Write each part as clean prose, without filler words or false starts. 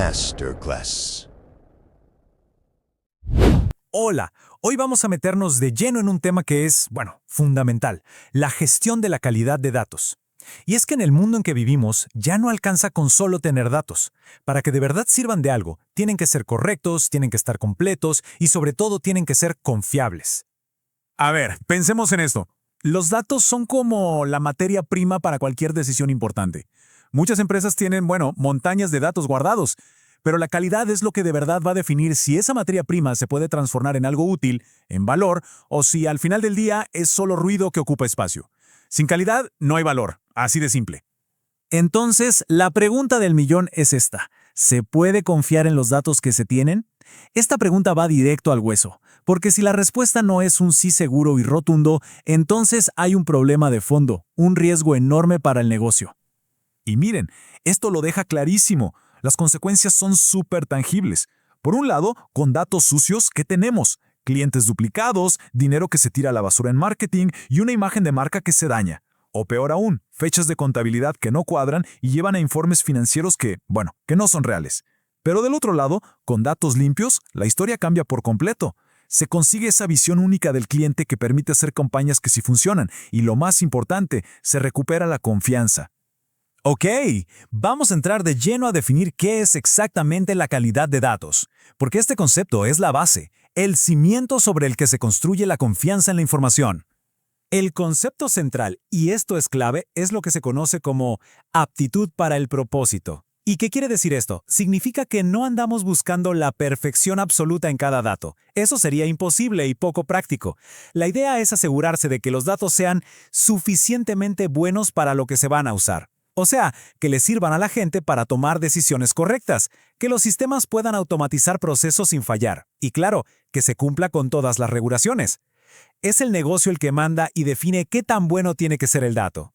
Masterclass. Hola, hoy vamos a meternos de lleno en un tema que es, fundamental, la gestión de la calidad de datos. Y es que en el mundo en que vivimos ya no alcanza con solo tener datos. Para que de verdad sirvan de algo, tienen que ser correctos, tienen que estar completos y sobre todo tienen que ser confiables. A ver, pensemos en esto. Los datos son como la materia prima para cualquier decisión importante. Muchas empresas tienen, montañas de datos guardados, pero la calidad es lo que de verdad va a definir si esa materia prima se puede transformar en algo útil, en valor, o si al final del día es solo ruido que ocupa espacio. Sin calidad no hay valor, así de simple. Entonces, la pregunta del millón es esta. ¿Se puede confiar en los datos que se tienen? Esta pregunta va directo al hueso, porque si la respuesta no es un sí seguro y rotundo, entonces hay un problema de fondo, un riesgo enorme para el negocio. Y miren, esto lo deja clarísimo. Las consecuencias son súper tangibles. Por un lado, con datos sucios, ¿qué tenemos? Clientes duplicados, dinero que se tira a la basura en marketing y una imagen de marca que se daña. O peor aún, fechas de contabilidad que no cuadran y llevan a informes financieros que no son reales. Pero del otro lado, con datos limpios, la historia cambia por completo. Se consigue esa visión única del cliente que permite hacer campañas que sí funcionan y lo más importante, se recupera la confianza. Ok, vamos a entrar de lleno a definir qué es exactamente la calidad de datos, porque este concepto es la base, el cimiento sobre el que se construye la confianza en la información. El concepto central, y esto es clave, es lo que se conoce como aptitud para el propósito. ¿Y qué quiere decir esto? Significa que no andamos buscando la perfección absoluta en cada dato. Eso sería imposible y poco práctico. La idea es asegurarse de que los datos sean suficientemente buenos para lo que se van a usar. O sea, que le sirvan a la gente para tomar decisiones correctas, que los sistemas puedan automatizar procesos sin fallar, y claro, que se cumpla con todas las regulaciones. Es el negocio el que manda y define qué tan bueno tiene que ser el dato.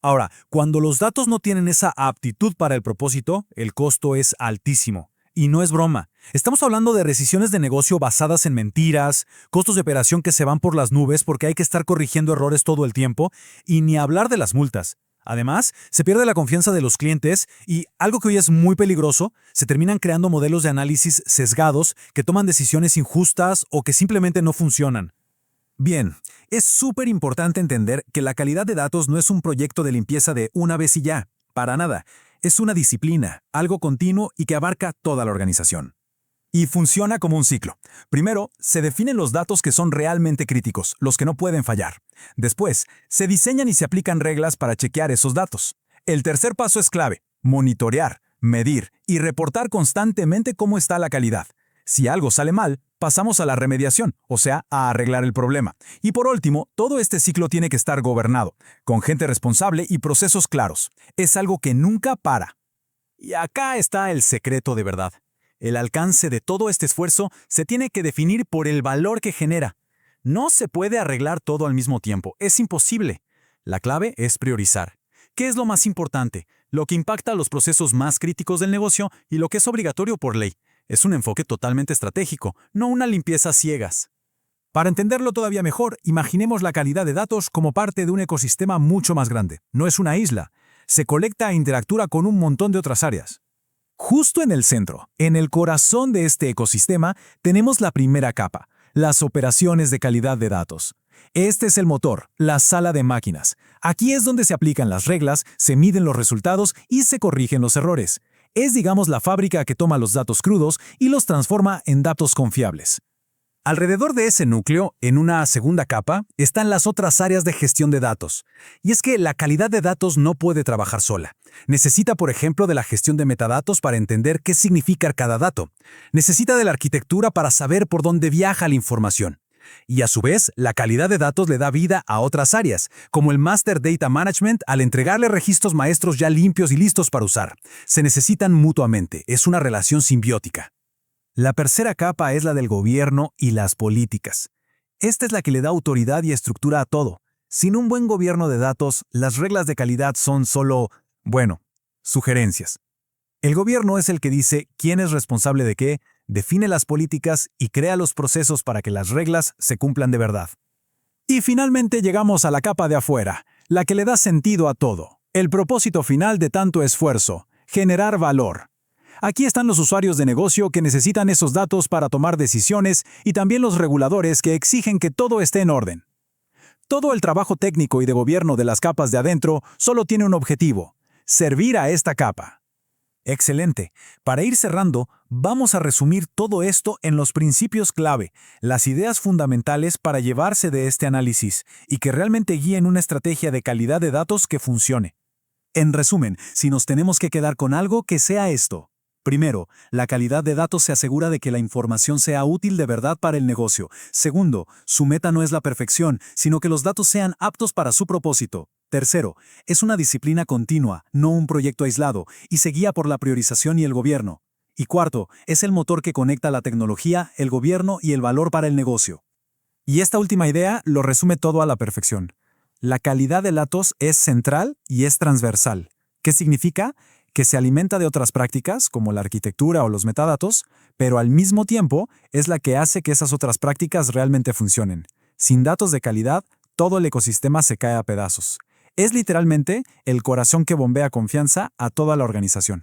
Ahora, cuando los datos no tienen esa aptitud para el propósito, el costo es altísimo. Y no es broma. Estamos hablando de decisiones de negocio basadas en mentiras, costos de operación que se van por las nubes porque hay que estar corrigiendo errores todo el tiempo, y ni hablar de las multas. Además, se pierde la confianza de los clientes y, algo que hoy es muy peligroso, se terminan creando modelos de análisis sesgados que toman decisiones injustas o que simplemente no funcionan. Bien, es súper importante entender que la calidad de datos no es un proyecto de limpieza de una vez y ya, para nada. Es una disciplina, algo continuo y que abarca toda la organización. Y funciona como un ciclo. Primero, se definen los datos que son realmente críticos, los que no pueden fallar. Después, se diseñan y se aplican reglas para chequear esos datos. El tercer paso es clave: monitorear, medir y reportar constantemente cómo está la calidad. Si algo sale mal, pasamos a la remediación, o sea, a arreglar el problema. Y por último, todo este ciclo tiene que estar gobernado, con gente responsable y procesos claros. Es algo que nunca para. Y acá está el secreto de verdad. El alcance de todo este esfuerzo se tiene que definir por el valor que genera. No se puede arreglar todo al mismo tiempo, es imposible. La clave es priorizar. ¿Qué es lo más importante? Lo que impacta a los procesos más críticos del negocio y lo que es obligatorio por ley. Es un enfoque totalmente estratégico, no una limpieza a ciegas. Para entenderlo todavía mejor, imaginemos la calidad de datos como parte de un ecosistema mucho más grande. No es una isla. Se colecta e interactúa con un montón de otras áreas. Justo en el centro, en el corazón de este ecosistema, tenemos la primera capa, las operaciones de calidad de datos. Este es el motor, la sala de máquinas. Aquí es donde se aplican las reglas, se miden los resultados y se corrigen los errores. Es, digamos, la fábrica que toma los datos crudos y los transforma en datos confiables. Alrededor de ese núcleo, en una segunda capa, están las otras áreas de gestión de datos. Y es que la calidad de datos no puede trabajar sola. Necesita, por ejemplo, de la gestión de metadatos para entender qué significa cada dato. Necesita de la arquitectura para saber por dónde viaja la información. Y a su vez, la calidad de datos le da vida a otras áreas, como el Master Data Management al entregarle registros maestros ya limpios y listos para usar. Se necesitan mutuamente, es una relación simbiótica. La tercera capa es la del gobierno y las políticas. Esta es la que le da autoridad y estructura a todo. Sin un buen gobierno de datos, las reglas de calidad son solo, sugerencias. El gobierno es el que dice quién es responsable de qué, define las políticas y crea los procesos para que las reglas se cumplan de verdad. Y finalmente llegamos a la capa de afuera, la que le da sentido a todo. El propósito final de tanto esfuerzo, generar valor. Aquí están los usuarios de negocio que necesitan esos datos para tomar decisiones y también los reguladores que exigen que todo esté en orden. Todo el trabajo técnico y de gobierno de las capas de adentro solo tiene un objetivo: servir a esta capa. Excelente. Para ir cerrando, vamos a resumir todo esto en los principios clave, las ideas fundamentales para llevarse de este análisis y que realmente guíen una estrategia de calidad de datos que funcione. En resumen, si nos tenemos que quedar con algo, que sea esto. Primero, la calidad de datos se asegura de que la información sea útil de verdad para el negocio. Segundo, su meta no es la perfección, sino que los datos sean aptos para su propósito. Tercero, es una disciplina continua, no un proyecto aislado, y se guía por la priorización y el gobierno. Y cuarto, es el motor que conecta la tecnología, el gobierno y el valor para el negocio. Y esta última idea lo resume todo a la perfección. La calidad de datos es central y es transversal. ¿Qué significa? Que se alimenta de otras prácticas, como la arquitectura o los metadatos, pero al mismo tiempo es la que hace que esas otras prácticas realmente funcionen. Sin datos de calidad, todo el ecosistema se cae a pedazos. Es literalmente el corazón que bombea confianza a toda la organización.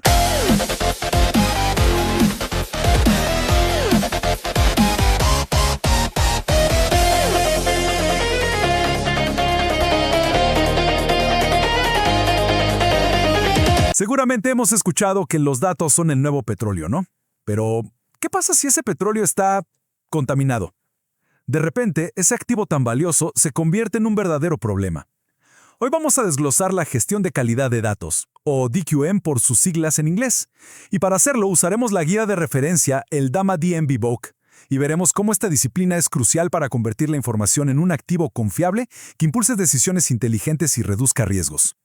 Seguramente hemos escuchado que los datos son el nuevo petróleo, ¿no? Pero, ¿qué pasa si ese petróleo está contaminado? De repente, ese activo tan valioso se convierte en un verdadero problema. Hoy vamos a desglosar la gestión de calidad de datos, o DQM por sus siglas en inglés. Y para hacerlo usaremos la guía de referencia, el DAMA DMB Book, y veremos cómo esta disciplina es crucial para convertir la información en un activo confiable que impulse decisiones inteligentes y reduzca riesgos.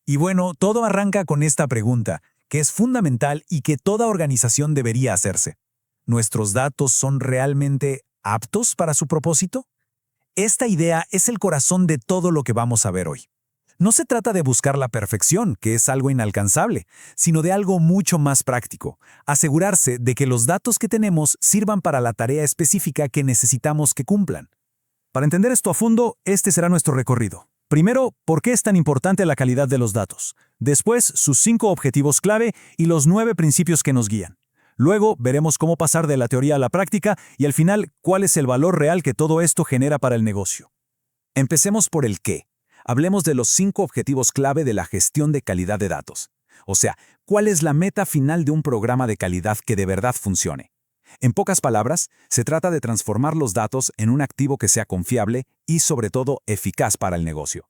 Y bueno, todo arranca con esta pregunta, que es fundamental y que toda organización debería hacerse. ¿Nuestros datos son realmente aptos para su propósito? Esta idea es el corazón de todo lo que vamos a ver hoy. No se trata de buscar la perfección, que es algo inalcanzable, sino de algo mucho más práctico: asegurarse de que los datos que tenemos sirvan para la tarea específica que necesitamos que cumplan. Para entender esto a fondo, este será nuestro recorrido. Primero, ¿por qué es tan importante la calidad de los datos? Después, sus 5 objetivos clave y los 9 principios que nos guían. Luego, veremos cómo pasar de la teoría a la práctica y al final, cuál es el valor real que todo esto genera para el negocio. Empecemos por el qué. Hablemos de los 5 objetivos clave de la gestión de calidad de datos. O sea, ¿cuál es la meta final de un programa de calidad que de verdad funcione? En pocas palabras, se trata de transformar los datos en un activo que sea confiable y, sobre todo, eficaz para el negocio.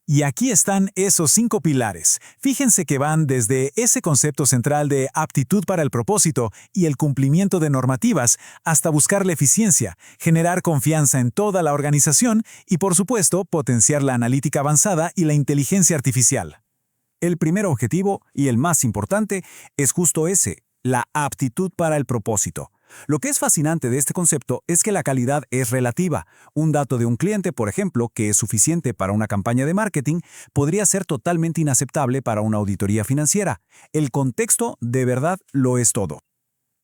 Y aquí están esos 5 pilares. Fíjense que van desde ese concepto central de aptitud para el propósito y el cumplimiento de normativas hasta buscar la eficiencia, generar confianza en toda la organización y, por supuesto, potenciar la analítica avanzada y la inteligencia artificial. El primer objetivo, y el más importante, es justo ese: la aptitud para el propósito. Lo que es fascinante de este concepto es que la calidad es relativa. Un dato de un cliente, por ejemplo, que es suficiente para una campaña de marketing, podría ser totalmente inaceptable para una auditoría financiera. El contexto, de verdad, lo es todo.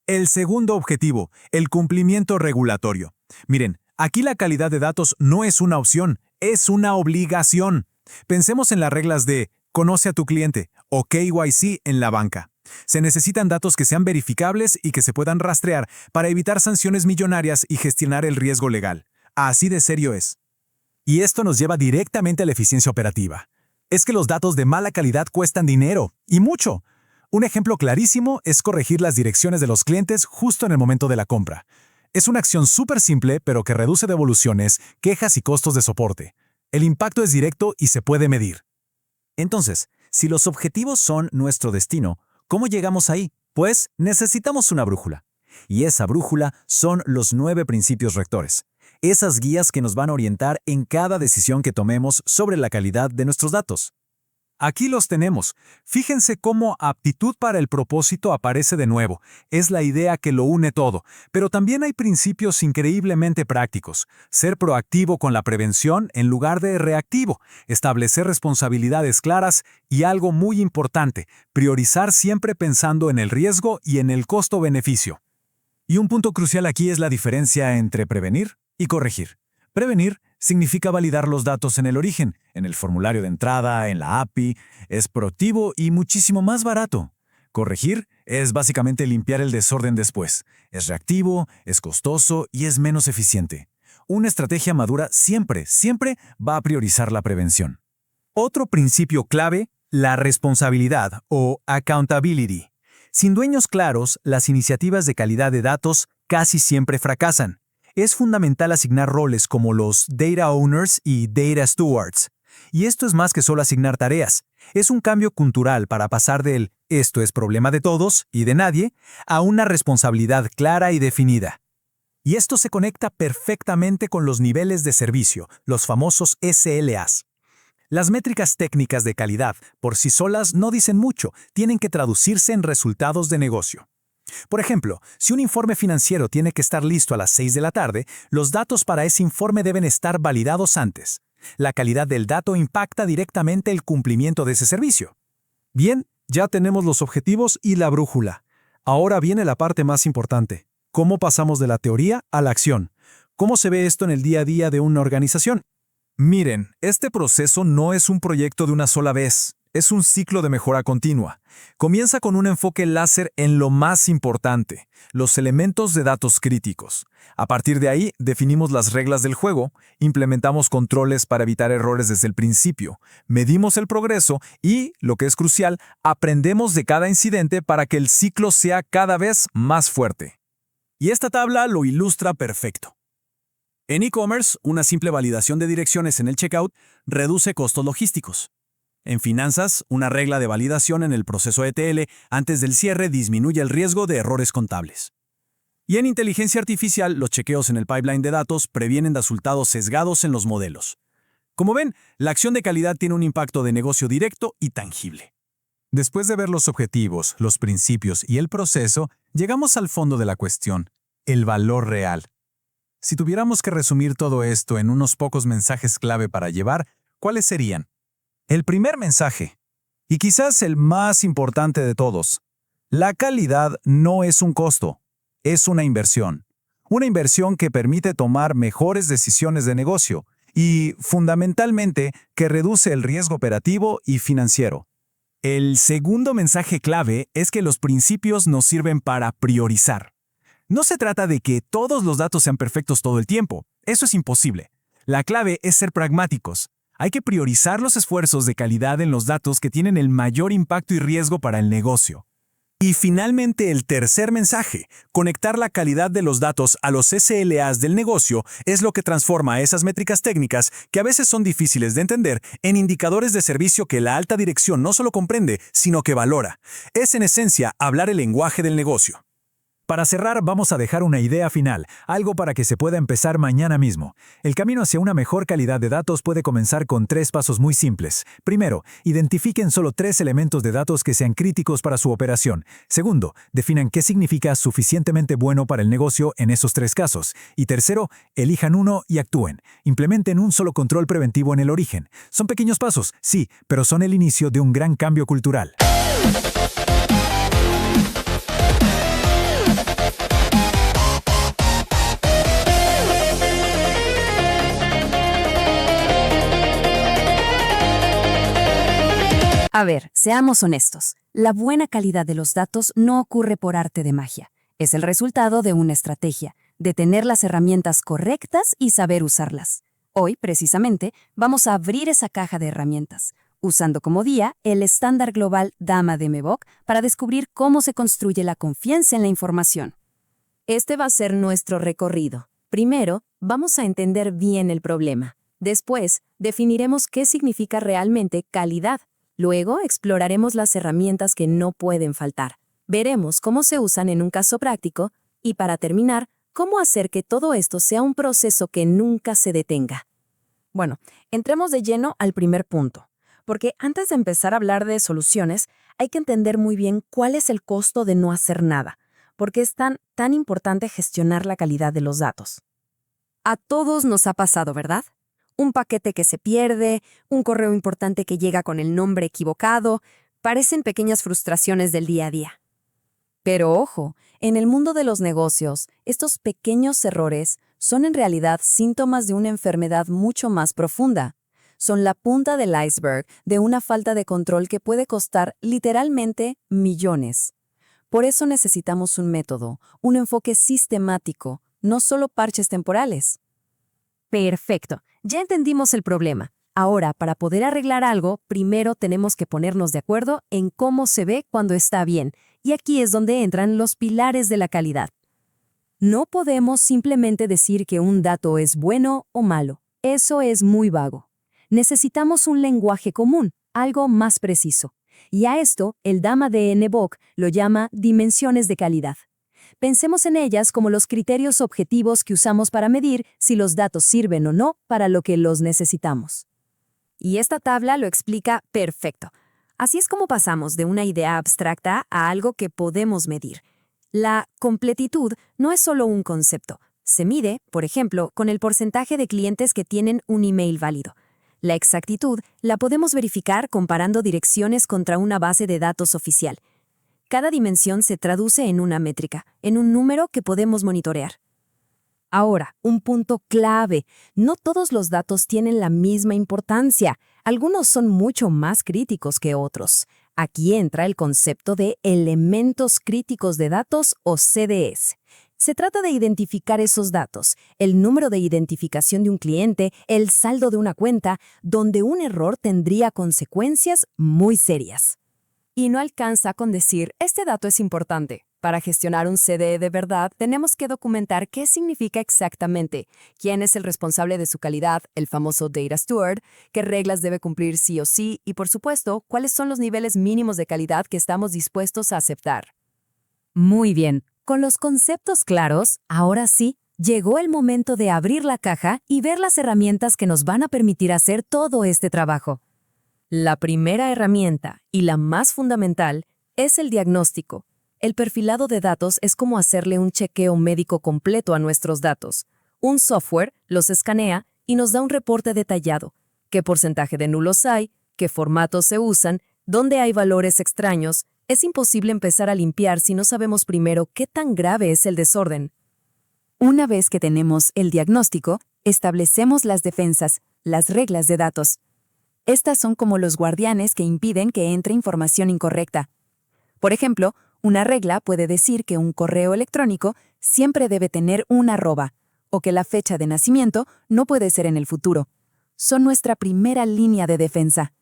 El segundo objetivo, el cumplimiento regulatorio. Miren, aquí la calidad de datos no es una opción, es una obligación. Pensemos en las reglas de Conoce a tu cliente o KYC en la banca. Se necesitan datos que sean verificables y que se puedan rastrear para evitar sanciones millonarias y gestionar el riesgo legal. Así de serio es. Y esto nos lleva directamente a la eficiencia operativa. Es que los datos de mala calidad cuestan dinero, y mucho. Un ejemplo clarísimo es corregir las direcciones de los clientes justo en el momento de la compra. Es una acción súper simple, pero que reduce devoluciones, quejas y costos de soporte. El impacto es directo y se puede medir. Entonces, si los objetivos son nuestro destino, ¿cómo llegamos ahí? Pues necesitamos una brújula. Y esa brújula son los 9 principios rectores. Esas guías que nos van a orientar en cada decisión que tomemos sobre la calidad de nuestros datos. Aquí los tenemos. Fíjense cómo aptitud para el propósito aparece de nuevo. Es la idea que lo une todo. Pero también hay principios increíblemente prácticos. Ser proactivo con la prevención en lugar de reactivo. Establecer responsabilidades claras y algo muy importante, priorizar siempre pensando en el riesgo y en el costo-beneficio. Y un punto crucial aquí es la diferencia entre prevenir y corregir. Prevenir significa validar los datos en el origen, en el formulario de entrada, en la API. Es proactivo y muchísimo más barato. Corregir Es básicamente limpiar el desorden después. Es reactivo, es costoso y es menos eficiente. Una estrategia madura siempre va a priorizar la prevención. Otro principio clave, la responsabilidad o accountability. Sin dueños claros, las iniciativas de calidad de datos casi siempre fracasan. Es fundamental asignar roles como los Data Owners y Data Stewards. Y esto es más que solo asignar tareas. Es un cambio cultural para pasar del «esto es problema de todos y de nadie» a una responsabilidad clara y definida. Y esto se conecta perfectamente con los niveles de servicio, los famosos SLAs. Las métricas técnicas de calidad por sí solas no dicen mucho, tienen que traducirse en resultados de negocio. Por ejemplo, si un informe financiero tiene que estar listo a las 6 de la tarde, los datos para ese informe deben estar validados antes. La calidad del dato impacta directamente el cumplimiento de ese servicio. Bien, ya tenemos los objetivos y la brújula. Ahora viene la parte más importante. ¿Cómo pasamos de la teoría a la acción? ¿Cómo se ve esto en el día a día de una organización? Miren, este proceso no es un proyecto de una sola vez, es un ciclo de mejora continua. Comienza con un enfoque láser en lo más importante, los elementos de datos críticos. A partir de ahí, definimos las reglas del juego, implementamos controles para evitar errores desde el principio, medimos el progreso y, lo que es crucial, aprendemos de cada incidente para que el ciclo sea cada vez más fuerte. Y esta tabla lo ilustra perfecto. En e-commerce, una simple validación de direcciones en el checkout reduce costos logísticos. En finanzas, una regla de validación en el proceso ETL antes del cierre disminuye el riesgo de errores contables. Y en inteligencia artificial, los chequeos en el pipeline de datos previenen resultados sesgados en los modelos. Como ven, la acción de calidad tiene un impacto de negocio directo y tangible. Después de ver los objetivos, los principios y el proceso, llegamos al fondo de la cuestión, el valor real. Si tuviéramos que resumir todo esto en unos pocos mensajes clave para llevar, ¿cuáles serían? El primer mensaje, y quizás el más importante de todos, la calidad no es un costo, es una inversión. Una inversión que permite tomar mejores decisiones de negocio y, fundamentalmente, que reduce el riesgo operativo y financiero. El segundo mensaje clave es que los principios nos sirven para priorizar. No se trata de que todos los datos sean perfectos todo el tiempo. Eso es imposible. La clave es ser pragmáticos. Hay que priorizar los esfuerzos de calidad en los datos que tienen el mayor impacto y riesgo para el negocio. Y finalmente, el tercer mensaje, conectar la calidad de los datos a los SLAs del negocio es lo que transforma esas métricas técnicas, que a veces son difíciles de entender, en indicadores de servicio que la alta dirección no solo comprende, sino que valora. Es en esencia hablar el lenguaje del negocio. Para cerrar, vamos a dejar una idea final, algo para que se pueda empezar mañana mismo. El camino hacia una mejor calidad de datos puede comenzar con 3 pasos muy simples. Primero, identifiquen solo 3 elementos de datos que sean críticos para su operación. Segundo, definan qué significa suficientemente bueno para el negocio en esos 3 casos. Y tercero, elijan uno y actúen. Implementen un solo control preventivo en el origen. Son pequeños pasos, sí, pero son el inicio de un gran cambio cultural. A ver, seamos honestos. La buena calidad de los datos no ocurre por arte de magia. Es el resultado de una estrategia, de tener las herramientas correctas y saber usarlas. Hoy, precisamente, vamos a abrir esa caja de herramientas, usando como guía el estándar global DAMA de MEVOC para descubrir cómo se construye la confianza en la información. Este va a ser nuestro recorrido. Primero, vamos a entender bien el problema. Después, definiremos qué significa realmente calidad. Luego, exploraremos las herramientas que no pueden faltar. Veremos cómo se usan en un caso práctico y, para terminar, cómo hacer que todo esto sea un proceso que nunca se detenga. Bueno, entremos de lleno al primer punto, porque antes de empezar a hablar de soluciones, hay que entender muy bien cuál es el costo de no hacer nada, porque es tan importante gestionar la calidad de los datos. A todos nos ha pasado, ¿verdad? Un paquete que se pierde, un correo importante que llega con el nombre equivocado, parecen pequeñas frustraciones del día a día. Pero ojo, en el mundo de los negocios, estos pequeños errores son en realidad síntomas de una enfermedad mucho más profunda. Son la punta del iceberg de una falta de control que puede costar literalmente millones. Por eso necesitamos un método, un enfoque sistemático, no solo parches temporales. Perfecto, ya entendimos el problema. Ahora, para poder arreglar algo, primero tenemos que ponernos de acuerdo en cómo se ve cuando está bien, y aquí es donde entran los pilares de la calidad. No podemos simplemente decir que un dato es bueno o malo. Eso es muy vago. Necesitamos un lenguaje común, algo más preciso. Y a esto, el Dama de NBOK lo llama dimensiones de calidad. Pensemos en ellas como los criterios objetivos que usamos para medir si los datos sirven o no para lo que los necesitamos. Y esta tabla lo explica perfecto. Así es como pasamos de una idea abstracta a algo que podemos medir. La completitud no es solo un concepto. Se mide, por ejemplo, con el porcentaje de clientes que tienen un email válido. La exactitud la podemos verificar comparando direcciones contra una base de datos oficial. Cada dimensión se traduce en una métrica, en un número que podemos monitorear. Ahora, un punto clave. No todos los datos tienen la misma importancia. Algunos son mucho más críticos que otros. Aquí entra el concepto de elementos críticos de datos o CDS. Se trata de identificar esos datos, el número de identificación de un cliente, el saldo de una cuenta, donde un error tendría consecuencias muy serias. Y no alcanza con decir, este dato es importante. Para gestionar un CDE de verdad, tenemos que documentar qué significa exactamente, quién es el responsable de su calidad, el famoso Data Steward, qué reglas debe cumplir sí o sí y, por supuesto, cuáles son los niveles mínimos de calidad que estamos dispuestos a aceptar. Muy bien, con los conceptos claros, ahora sí, llegó el momento de abrir la caja y ver las herramientas que nos van a permitir hacer todo este trabajo. La primera herramienta, y la más fundamental, es el diagnóstico. El perfilado de datos es como hacerle un chequeo médico completo a nuestros datos. Un software los escanea y nos da un reporte detallado. ¿Qué porcentaje de nulos hay? ¿Qué formatos se usan? ¿Dónde hay valores extraños? Es imposible empezar a limpiar si no sabemos primero qué tan grave es el desorden. Una vez que tenemos el diagnóstico, establecemos las defensas, las reglas de datos. Estas son como los guardianes que impiden que entre información incorrecta. Por ejemplo, una regla puede decir que un correo electrónico siempre debe tener un arroba, o que la fecha de nacimiento no puede ser en el futuro. Son nuestra primera línea de defensa.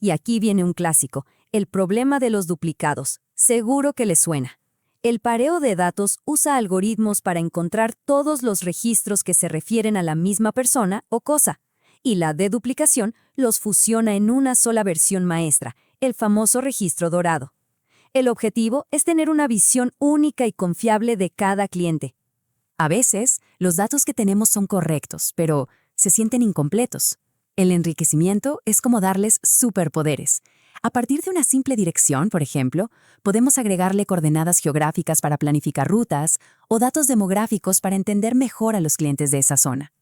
Y aquí viene un clásico, el problema de los duplicados. Seguro que les suena. El pareo de datos usa algoritmos para encontrar todos los registros que se refieren a la misma persona o cosa, y la deduplicación los fusiona en una sola versión maestra, el famoso registro dorado. El objetivo es tener una visión única y confiable de cada cliente. A veces, los datos que tenemos son correctos, pero se sienten incompletos. El enriquecimiento es como darles superpoderes. A partir de una simple dirección, por ejemplo, podemos agregarle coordenadas geográficas para planificar rutas o datos demográficos para entender mejor a los clientes de esa zona.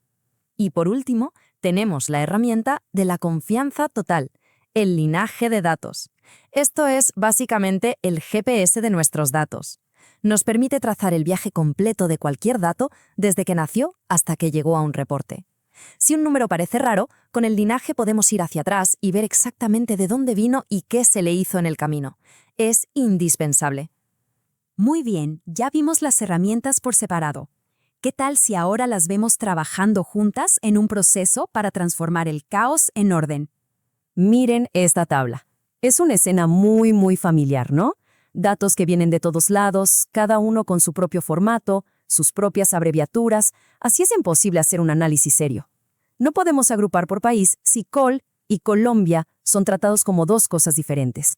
Y por último, tenemos la herramienta de la confianza total, el linaje de datos. Esto es básicamente el GPS de nuestros datos. Nos permite trazar el viaje completo de cualquier dato desde que nació hasta que llegó a un reporte. Si un número parece raro, con el linaje podemos ir hacia atrás y ver exactamente de dónde vino y qué se le hizo en el camino. Es indispensable. Muy bien, ya vimos las herramientas por separado. ¿Qué tal si ahora las vemos trabajando juntas en un proceso para transformar el caos en orden? Miren esta tabla. Es una escena muy familiar, ¿no? Datos que vienen de todos lados, cada uno con su propio formato, sus propias abreviaturas. Así es imposible hacer un análisis serio. No podemos agrupar por país si Col y Colombia son tratados como dos cosas diferentes.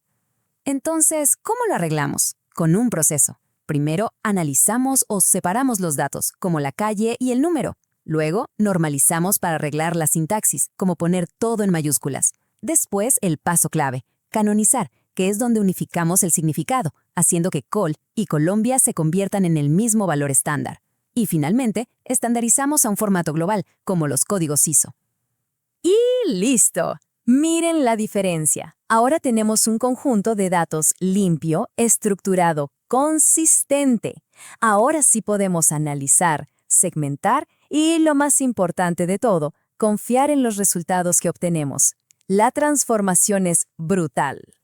Entonces, ¿cómo lo arreglamos? Con un proceso. Primero, analizamos o separamos los datos, como la calle y el número. Luego, normalizamos para arreglar la sintaxis, como poner todo en mayúsculas. Después, el paso clave, canonizar, que es donde unificamos el significado, haciendo que Col y Colombia se conviertan en el mismo valor estándar. Y finalmente, estandarizamos a un formato global, como los códigos ISO. ¡Y listo! Miren la diferencia. Ahora tenemos un conjunto de datos limpio, estructurado, consistente. Ahora sí podemos analizar, segmentar y, lo más importante de todo, confiar en los resultados que obtenemos. La transformación es brutal.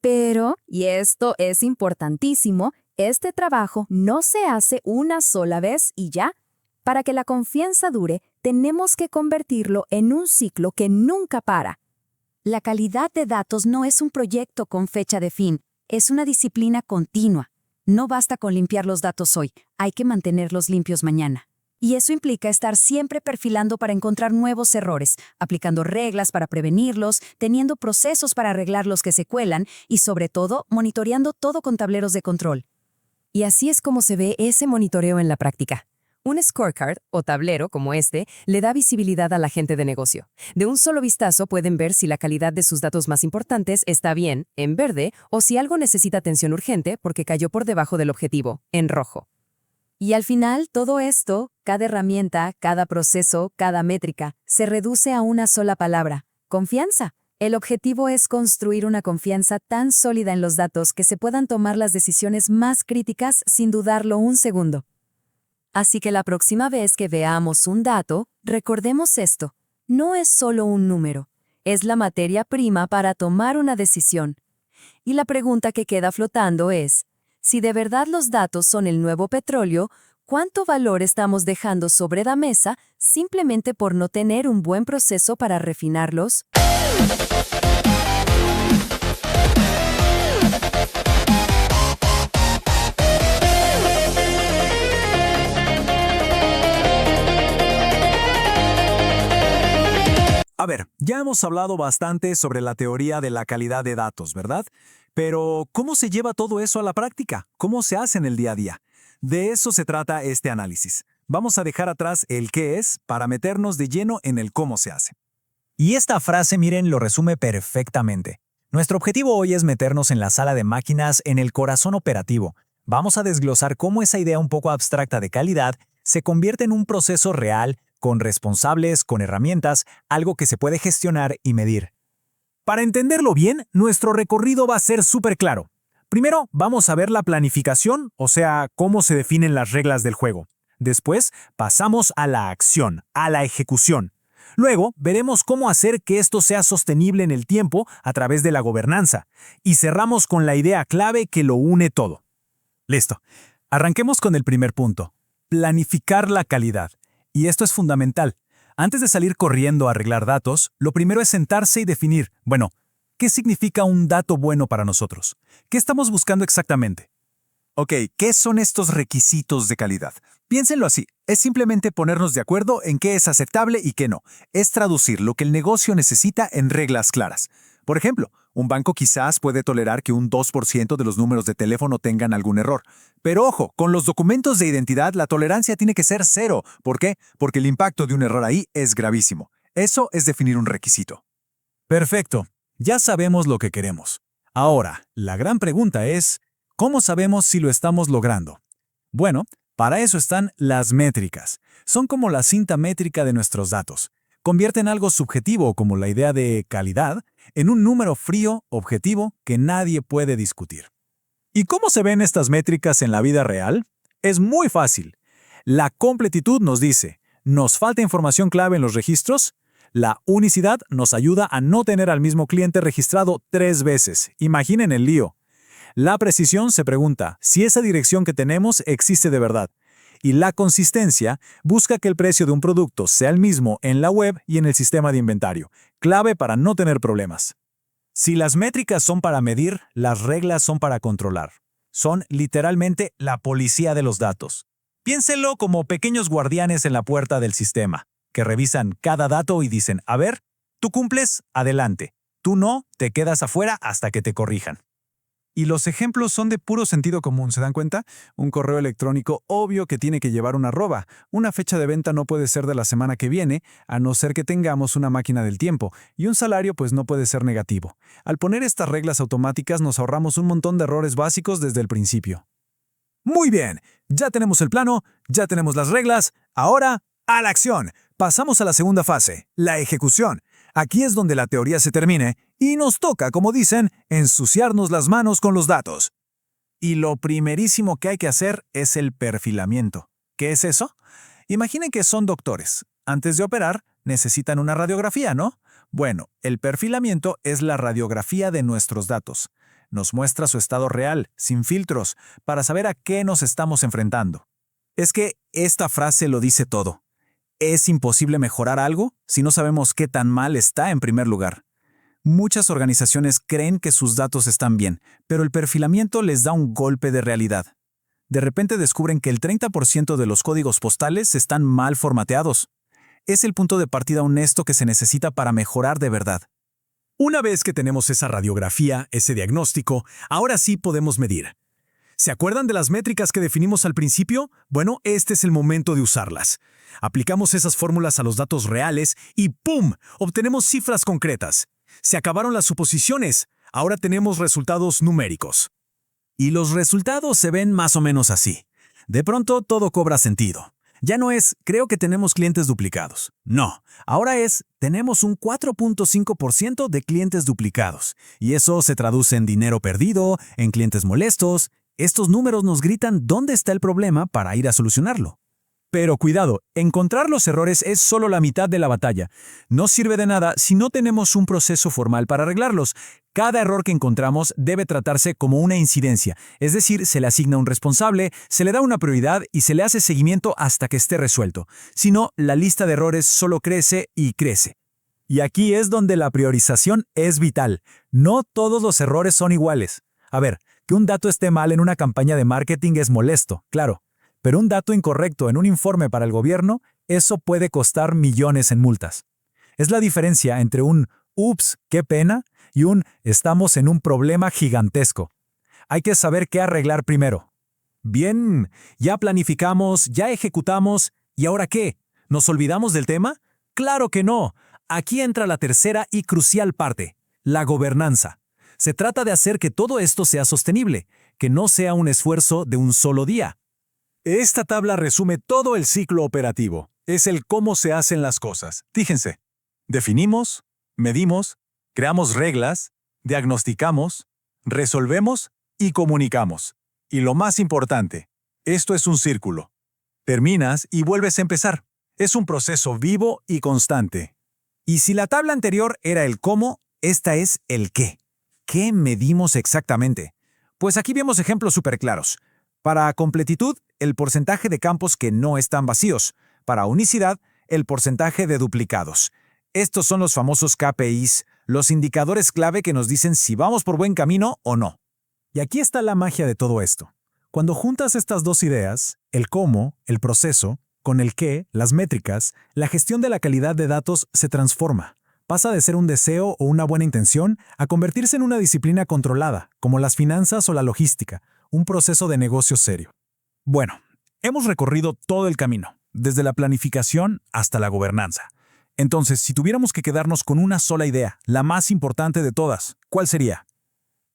Pero, y esto es importantísimo, este trabajo no se hace una sola vez y ya. Para que la confianza dure, tenemos que convertirlo en un ciclo que nunca para. La calidad de datos no es un proyecto con fecha de fin, es una disciplina continua. No basta con limpiar los datos hoy, hay que mantenerlos limpios mañana. Y eso implica estar siempre perfilando para encontrar nuevos errores, aplicando reglas para prevenirlos, teniendo procesos para arreglar los que se cuelan y, sobre todo, monitoreando todo con tableros de control. Y así es como se ve ese monitoreo en la práctica. Un scorecard o tablero como este le da visibilidad a la gente de negocio. De un solo vistazo pueden ver si la calidad de sus datos más importantes está bien, en verde, o si algo necesita atención urgente porque cayó por debajo del objetivo, en rojo. Y al final, todo esto, cada herramienta, cada proceso, cada métrica, se reduce a una sola palabra: confianza. El objetivo es construir una confianza tan sólida en los datos que se puedan tomar las decisiones más críticas sin dudarlo un segundo. Así que la próxima vez que veamos un dato, recordemos esto: no es solo un número, es la materia prima para tomar una decisión. Y la pregunta que queda flotando es: si de verdad los datos son el nuevo petróleo, ¿cuánto valor estamos dejando sobre la mesa simplemente por no tener un buen proceso para refinarlos? A ver, ya hemos hablado bastante sobre la teoría de la calidad de datos, ¿verdad? Pero, ¿cómo se lleva todo eso a la práctica? ¿Cómo se hace en el día a día? De eso se trata este análisis. Vamos a dejar atrás el qué es para meternos de lleno en el cómo se hace. Y esta frase, miren, lo resume perfectamente. Nuestro objetivo hoy es meternos en la sala de máquinas, en el corazón operativo. Vamos a desglosar cómo esa idea un poco abstracta de calidad se convierte en un proceso real, con responsables, con herramientas, algo que se puede gestionar y medir. Para entenderlo bien, nuestro recorrido va a ser súper claro. Primero, vamos a ver la planificación, o sea, cómo se definen las reglas del juego. Después, pasamos a la acción, a la ejecución. Luego, veremos cómo hacer que esto sea sostenible en el tiempo a través de la gobernanza. Y cerramos con la idea clave que lo une todo. Listo. Arranquemos con el primer punto: planificar la calidad. Y esto es fundamental. Antes de salir corriendo a arreglar datos, lo primero es sentarse y definir, bueno, ¿qué significa un dato bueno para nosotros? ¿Qué estamos buscando exactamente? Ok, ¿qué son estos requisitos de calidad? Piénsenlo así, es simplemente ponernos de acuerdo en qué es aceptable y qué no. Es traducir lo que el negocio necesita en reglas claras. Por ejemplo, un banco quizás puede tolerar que un 2% de los números de teléfono tengan algún error. Pero ojo, con los documentos de identidad la tolerancia tiene que ser 0. ¿Por qué? Porque el impacto de un error ahí es gravísimo. Eso es definir un requisito. Perfecto, ya sabemos lo que queremos. Ahora, la gran pregunta es, ¿cómo sabemos si lo estamos logrando? Bueno, para eso están las métricas. Son como la cinta métrica de nuestros datos. Convierten algo subjetivo, como la idea de calidad, en un número frío, objetivo, que nadie puede discutir. ¿Y cómo se ven estas métricas en la vida real? Es muy fácil. La completitud nos dice, ¿nos falta información clave en los registros? La unicidad nos ayuda a no tener al mismo cliente registrado 3 veces. Imaginen el lío. La precisión se pregunta si esa dirección que tenemos existe de verdad. Y la consistencia busca que el precio de un producto sea el mismo en la web y en el sistema de inventario, clave para no tener problemas. Si las métricas son para medir, las reglas son para controlar. Son literalmente la policía de los datos. Piénsenlo como pequeños guardianes en la puerta del sistema, que revisan cada dato y dicen, a ver, tú cumples, adelante. Tú no, te quedas afuera hasta que te corrijan. Y los ejemplos son de puro sentido común, ¿se dan cuenta? Un correo electrónico obvio que tiene que llevar una arroba. Una fecha de venta no puede ser de la semana que viene, a no ser que tengamos una máquina del tiempo. Y un salario pues no puede ser negativo. Al poner estas reglas automáticas nos ahorramos un montón de errores básicos desde el principio. Muy bien, ya tenemos el plano, ya tenemos las reglas. Ahora, a la acción. Pasamos a la segunda fase, la ejecución. Aquí es donde la teoría se termine y nos toca, como dicen, ensuciarnos las manos con los datos. Y lo primerísimo que hay que hacer es el perfilamiento. ¿Qué es eso? Imaginen que son doctores. Antes de operar, necesitan una radiografía, ¿no? Bueno, el perfilamiento es la radiografía de nuestros datos. nos muestra su estado real, sin filtros, para saber a qué nos estamos enfrentando. Es que esta frase lo dice todo. Es imposible mejorar algo si no sabemos qué tan mal está en primer lugar. Muchas organizaciones creen que sus datos están bien, pero el perfilamiento les da un golpe de realidad. De repente descubren que el 30% de los códigos postales están mal formateados. Es el punto de partida honesto que se necesita para mejorar de verdad. Una vez que tenemos esa radiografía, ese diagnóstico, ahora sí podemos medir. ¿Se acuerdan de las métricas que definimos al principio? Bueno, este es el momento de usarlas. Aplicamos esas fórmulas a los datos reales y ¡pum!, obtenemos cifras concretas. Se acabaron las suposiciones. Ahora tenemos resultados numéricos. Y los resultados se ven más o menos así. De pronto todo cobra sentido. Ya no es, creo que tenemos clientes duplicados. No, ahora es, tenemos un 4.5% de clientes duplicados. Y eso se traduce en dinero perdido, en clientes molestos. Estos números nos gritan dónde está el problema para ir a solucionarlo. Pero cuidado, encontrar los errores es solo la mitad de la batalla. No sirve de nada si no tenemos un proceso formal para arreglarlos. Cada error que encontramos debe tratarse como una incidencia, es decir, se le asigna un responsable, se le da una prioridad y se le hace seguimiento hasta que esté resuelto. Si no, la lista de errores solo crece y crece. Y aquí es donde la priorización es vital. No todos los errores son iguales. A ver, que un dato esté mal en una campaña de marketing es molesto, claro. Pero un dato incorrecto en un informe para el gobierno, eso puede costar millones en multas. Es la diferencia entre un «ups, qué pena» y un «estamos en un problema gigantesco». Hay que saber qué arreglar primero. Bien, ya planificamos, ya ejecutamos, ¿y ahora qué? ¿Nos olvidamos del tema? ¡Claro que no! Aquí entra la tercera y crucial parte, la gobernanza. Se trata de hacer que todo esto sea sostenible, que no sea un esfuerzo de un solo día. Esta tabla resume todo el ciclo operativo. Es el cómo se hacen las cosas. Fíjense, definimos, medimos, creamos reglas, diagnosticamos, resolvemos y comunicamos. Y lo más importante, esto es un círculo. Terminas y vuelves a empezar. Es un proceso vivo y constante. Y si la tabla anterior era el cómo, esta es el qué. ¿Qué medimos exactamente? Pues aquí vemos ejemplos súper claros. Para completitud, el porcentaje de campos que no están vacíos. Para unicidad, el porcentaje de duplicados. Estos son los famosos KPIs, los indicadores clave que nos dicen si vamos por buen camino o no. Y aquí está la magia de todo esto. Cuando juntas estas dos ideas, el cómo, el proceso, con el qué, las métricas, la gestión de la calidad de datos se transforma. Pasa de ser un deseo o una buena intención a convertirse en una disciplina controlada, como las finanzas o la logística, un proceso de negocio serio. Bueno, hemos recorrido todo el camino, desde la planificación hasta la gobernanza. Entonces, si tuviéramos que quedarnos con una sola idea, la más importante de todas, ¿cuál sería?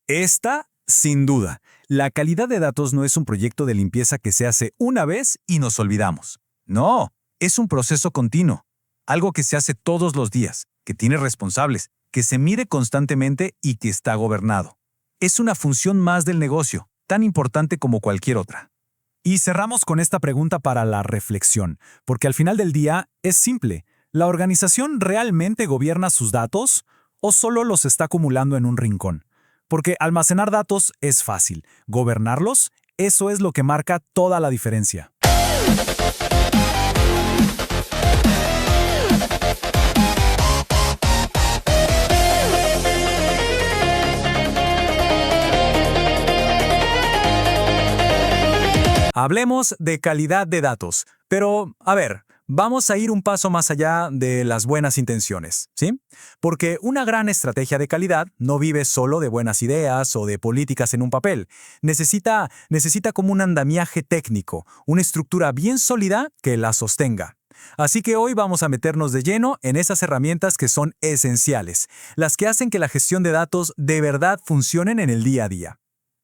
Esta, sin duda, la calidad de datos no es un proyecto de limpieza que se hace una vez y nos olvidamos. No, es un proceso continuo, algo que se hace todos los días, que tiene responsables, que se mide constantemente y que está gobernado. Es una función más del negocio, tan importante como cualquier otra. Y cerramos con esta pregunta para la reflexión, porque al final del día es simple. ¿La organización realmente gobierna sus datos o solo los está acumulando en un rincón? Porque almacenar datos es fácil. Gobernarlos, eso es lo que marca toda la diferencia. Hablemos de calidad de datos, pero, a ver, vamos a ir un paso más allá de las buenas intenciones, ¿sí? Porque una gran estrategia de calidad no vive solo de buenas ideas o de políticas en un papel. Necesita como un andamiaje técnico, una estructura bien sólida que la sostenga. Así que hoy vamos a meternos de lleno en esas herramientas que son esenciales, las que hacen que la gestión de datos de verdad funcionen en el día a día.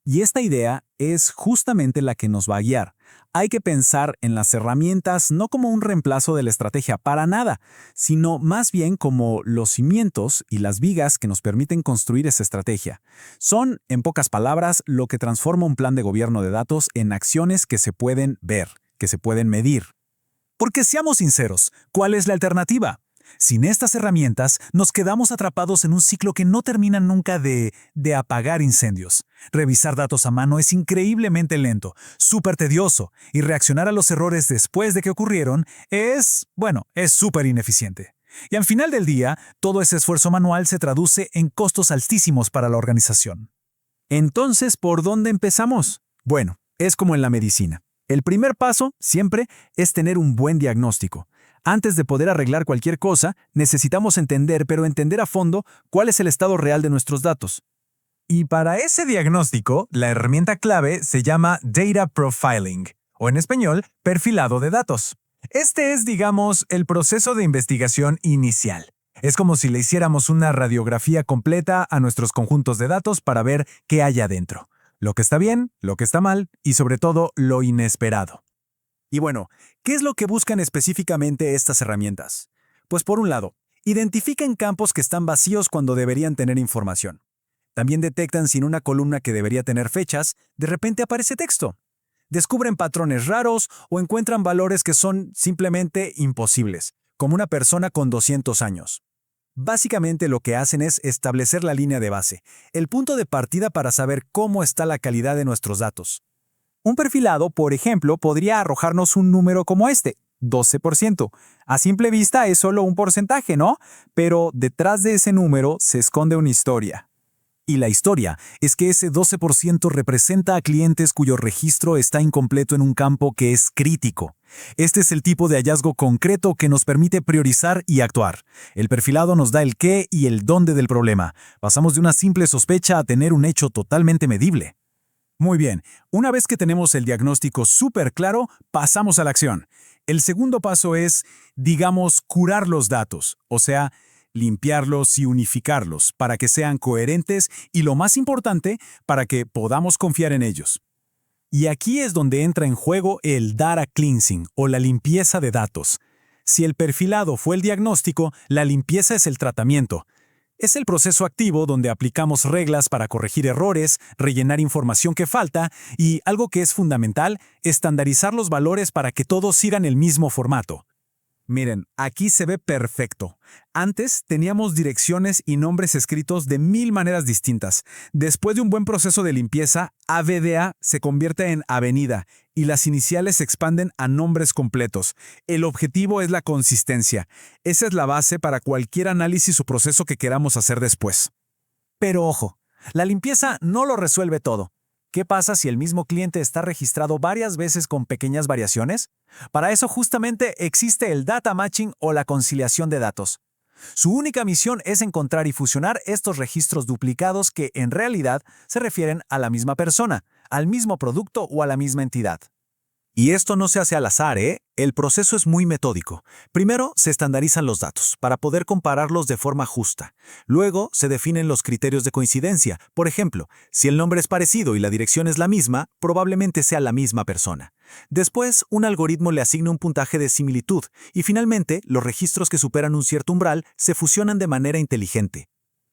Y esta idea es justamente la que nos va a guiar. Hay que pensar en las herramientas no como un reemplazo de la estrategia para nada, sino más bien como los cimientos y las vigas que nos permiten construir esa estrategia. Son, en pocas palabras, lo que transforma un plan de gobierno de datos en acciones que se pueden ver, que se pueden medir. Porque seamos sinceros, ¿cuál es la alternativa? Sin estas herramientas, nos quedamos atrapados en un ciclo que no termina nunca de apagar incendios. Revisar datos a mano es increíblemente lento, súper tedioso, y reaccionar a los errores después de que ocurrieron es súper ineficiente. Y al final del día, todo ese esfuerzo manual se traduce en costos altísimos para la organización. Entonces, ¿por dónde empezamos? Bueno, es como en la medicina. El primer paso, siempre, es tener un buen diagnóstico. Antes de poder arreglar cualquier cosa, necesitamos entender a fondo cuál es el estado real de nuestros datos. Y para ese diagnóstico, la herramienta clave se llama Data Profiling, o en español, perfilado de datos. Este es, digamos, el proceso de investigación inicial. Es como si le hiciéramos una radiografía completa a nuestros conjuntos de datos para ver qué hay adentro. Lo que está bien, lo que está mal y sobre todo lo inesperado. Y bueno, ¿qué es lo que buscan específicamente estas herramientas? Pues por un lado, identifican campos que están vacíos cuando deberían tener información. También detectan si en una columna que debería tener fechas, de repente aparece texto. Descubren patrones raros o encuentran valores que son simplemente imposibles, como una persona con 200 años. Básicamente lo que hacen es establecer la línea de base, el punto de partida para saber cómo está la calidad de nuestros datos. Un perfilado, por ejemplo, podría arrojarnos un número como este, 12%. A simple vista es solo un porcentaje, ¿no? Pero detrás de ese número se esconde una historia. Y la historia es que ese 12% representa a clientes cuyo registro está incompleto en un campo que es crítico. Este es el tipo de hallazgo concreto que nos permite priorizar y actuar. El perfilado nos da el qué y el dónde del problema. Pasamos de una simple sospecha a tener un hecho totalmente medible. Muy bien, una vez que tenemos el diagnóstico súper claro, pasamos a la acción. El segundo paso es, digamos, curar los datos, o sea, limpiarlos y unificarlos para que sean coherentes y, lo más importante, para que podamos confiar en ellos. Y aquí es donde entra en juego el data cleansing o la limpieza de datos. Si el perfilado fue el diagnóstico, la limpieza es el tratamiento. Es el proceso activo donde aplicamos reglas para corregir errores, rellenar información que falta y, algo que es fundamental, estandarizar los valores para que todos sigan el mismo formato. Miren, aquí se ve perfecto. Antes teníamos direcciones y nombres escritos de 1000 maneras distintas. Después de un buen proceso de limpieza, ABDA se convierte en avenida y las iniciales se expanden a nombres completos. El objetivo es la consistencia. Esa es la base para cualquier análisis o proceso que queramos hacer después. Pero ojo, la limpieza no lo resuelve todo. ¿Qué pasa si el mismo cliente está registrado varias veces con pequeñas variaciones? Para eso justamente existe el data matching o la conciliación de datos. Su única misión es encontrar y fusionar estos registros duplicados que en realidad se refieren a la misma persona, al mismo producto o a la misma entidad. Y esto no se hace al azar, ¿eh? El proceso es muy metódico. Primero, se estandarizan los datos para poder compararlos de forma justa. Luego, se definen los criterios de coincidencia. Por ejemplo, si el nombre es parecido y la dirección es la misma, probablemente sea la misma persona. Después, un algoritmo le asigna un puntaje de similitud. Y finalmente, los registros que superan un cierto umbral se fusionan de manera inteligente.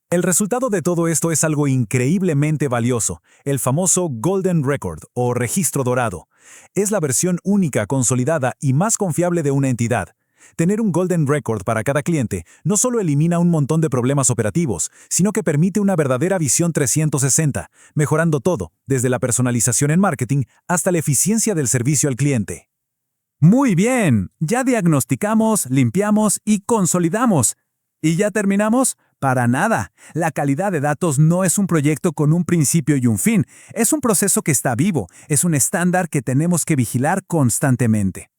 El resultado de todo esto es algo increíblemente valioso, el famoso Golden Record o registro dorado. Es la versión única, consolidada y más confiable de una entidad. Tener un Golden Record para cada cliente no solo elimina un montón de problemas operativos, sino que permite una verdadera visión 360, mejorando todo, desde la personalización en marketing hasta la eficiencia del servicio al cliente. Muy bien, ya diagnosticamos, limpiamos y consolidamos. ¿Y ya terminamos? Para nada. La calidad de datos no es un proyecto con un principio y un fin. Es un proceso que está vivo. Es un estándar que tenemos que vigilar constantemente.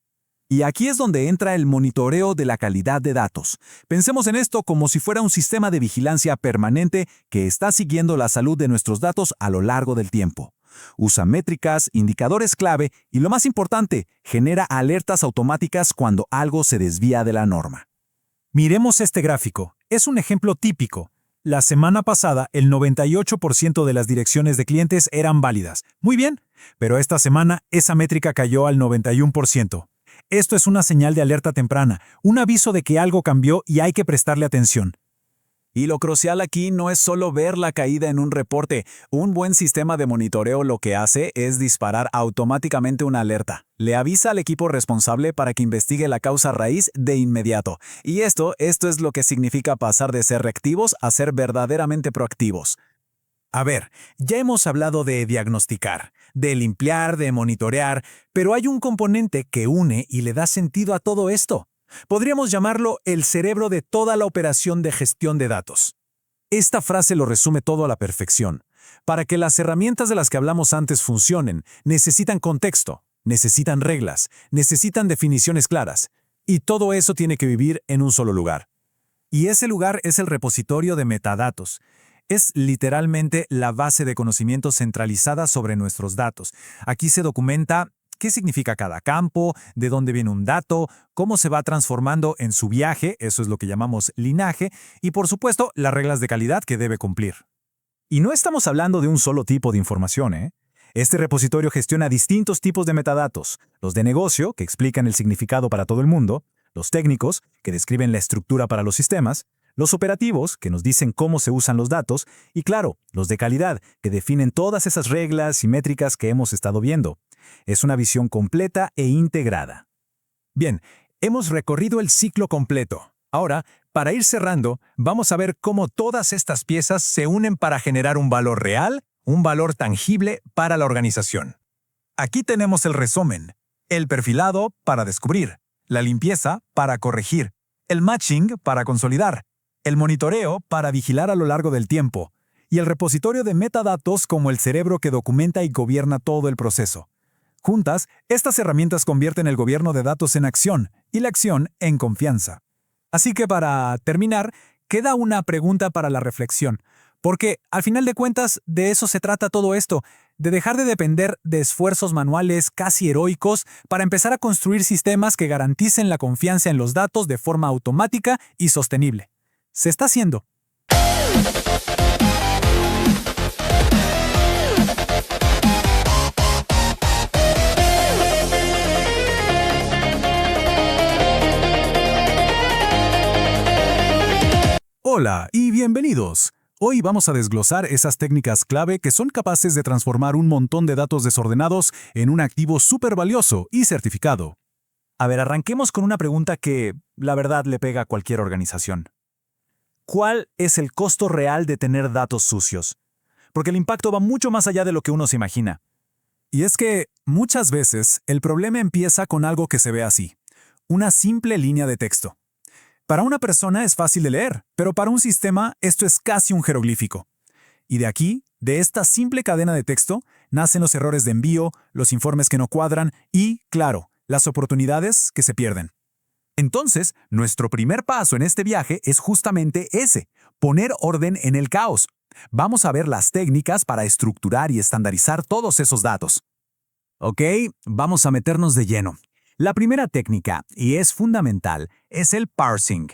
Y aquí es donde entra el monitoreo de la calidad de datos. Pensemos en esto como si fuera un sistema de vigilancia permanente que está siguiendo la salud de nuestros datos a lo largo del tiempo. Usa métricas, indicadores clave y, lo más importante, genera alertas automáticas cuando algo se desvía de la norma. Miremos este gráfico. Es un ejemplo típico. La semana pasada, el 98% de las direcciones de clientes eran válidas. Muy bien, pero esta semana esa métrica cayó al 91%. Esto es una señal de alerta temprana, un aviso de que algo cambió y hay que prestarle atención. Y lo crucial aquí no es solo ver la caída en un reporte. Un buen sistema de monitoreo lo que hace es disparar automáticamente una alerta. Le avisa al equipo responsable para que investigue la causa raíz de inmediato. Y esto es lo que significa pasar de ser reactivos a ser verdaderamente proactivos. A ver, ya hemos hablado de diagnosticar, de limpiar, de monitorear, pero hay un componente que une y le da sentido a todo esto. Podríamos llamarlo el cerebro de toda la operación de gestión de datos. Esta frase lo resume todo a la perfección. Para que las herramientas de las que hablamos antes funcionen, necesitan contexto, necesitan reglas, necesitan definiciones claras. Y todo eso tiene que vivir en un solo lugar. Y ese lugar es el repositorio de metadatos. Es literalmente la base de conocimiento centralizada sobre nuestros datos. Aquí se documenta qué significa cada campo, de dónde viene un dato, cómo se va transformando en su viaje, eso es lo que llamamos linaje, y por supuesto, las reglas de calidad que debe cumplir. Y no estamos hablando de un solo tipo de información, ¿eh? Este repositorio gestiona distintos tipos de metadatos, los de negocio, que explican el significado para todo el mundo, los técnicos, que describen la estructura para los sistemas, los operativos, que nos dicen cómo se usan los datos, y claro, los de calidad, que definen todas esas reglas y métricas que hemos estado viendo. Es una visión completa e integrada. Bien, hemos recorrido el ciclo completo. Ahora, para ir cerrando, vamos a ver cómo todas estas piezas se unen para generar un valor real, un valor tangible para la organización. Aquí tenemos el resumen, el perfilado para descubrir, la limpieza para corregir, el matching para consolidar, el monitoreo para vigilar a lo largo del tiempo, y el repositorio de metadatos como el cerebro que documenta y gobierna todo el proceso. Juntas, estas herramientas convierten el gobierno de datos en acción y la acción en confianza. Así que para terminar, queda una pregunta para la reflexión, porque al final de cuentas de eso se trata todo esto, de dejar de depender de esfuerzos manuales casi heroicos para empezar a construir sistemas que garanticen la confianza en los datos de forma automática y sostenible. Se está haciendo. Hola y bienvenidos. Hoy vamos a desglosar esas técnicas clave que son capaces de transformar un montón de datos desordenados en un activo súper valioso y certificado. A ver, arranquemos con una pregunta que, la verdad, le pega a cualquier organización. ¿Cuál es el costo real de tener datos sucios? Porque el impacto va mucho más allá de lo que uno se imagina. Y es que, muchas veces, el problema empieza con algo que se ve así. Una simple línea de texto. Para una persona es fácil de leer, pero para un sistema esto es casi un jeroglífico. Y de aquí, de esta simple cadena de texto, nacen los errores de envío, los informes que no cuadran y, claro, las oportunidades que se pierden. Entonces, nuestro primer paso en este viaje es justamente ese, poner orden en el caos. Vamos a ver las técnicas para estructurar y estandarizar todos esos datos. Ok, vamos a meternos de lleno. La primera técnica, y es fundamental, es el parsing.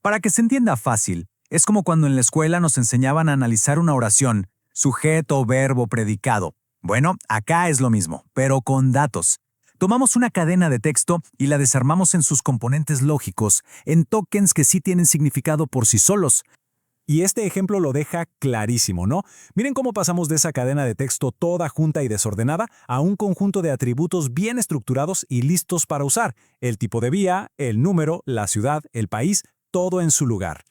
Para que se entienda fácil, es como cuando en la escuela nos enseñaban a analizar una oración, sujeto, verbo, predicado. Bueno, acá es lo mismo, pero con datos. Tomamos una cadena de texto y la desarmamos en sus componentes lógicos, en tokens que sí tienen significado por sí solos. Y este ejemplo lo deja clarísimo, ¿no? Miren cómo pasamos de esa cadena de texto toda junta y desordenada a un conjunto de atributos bien estructurados y listos para usar. El tipo de vía, el número, la ciudad, el país, todo en su lugar.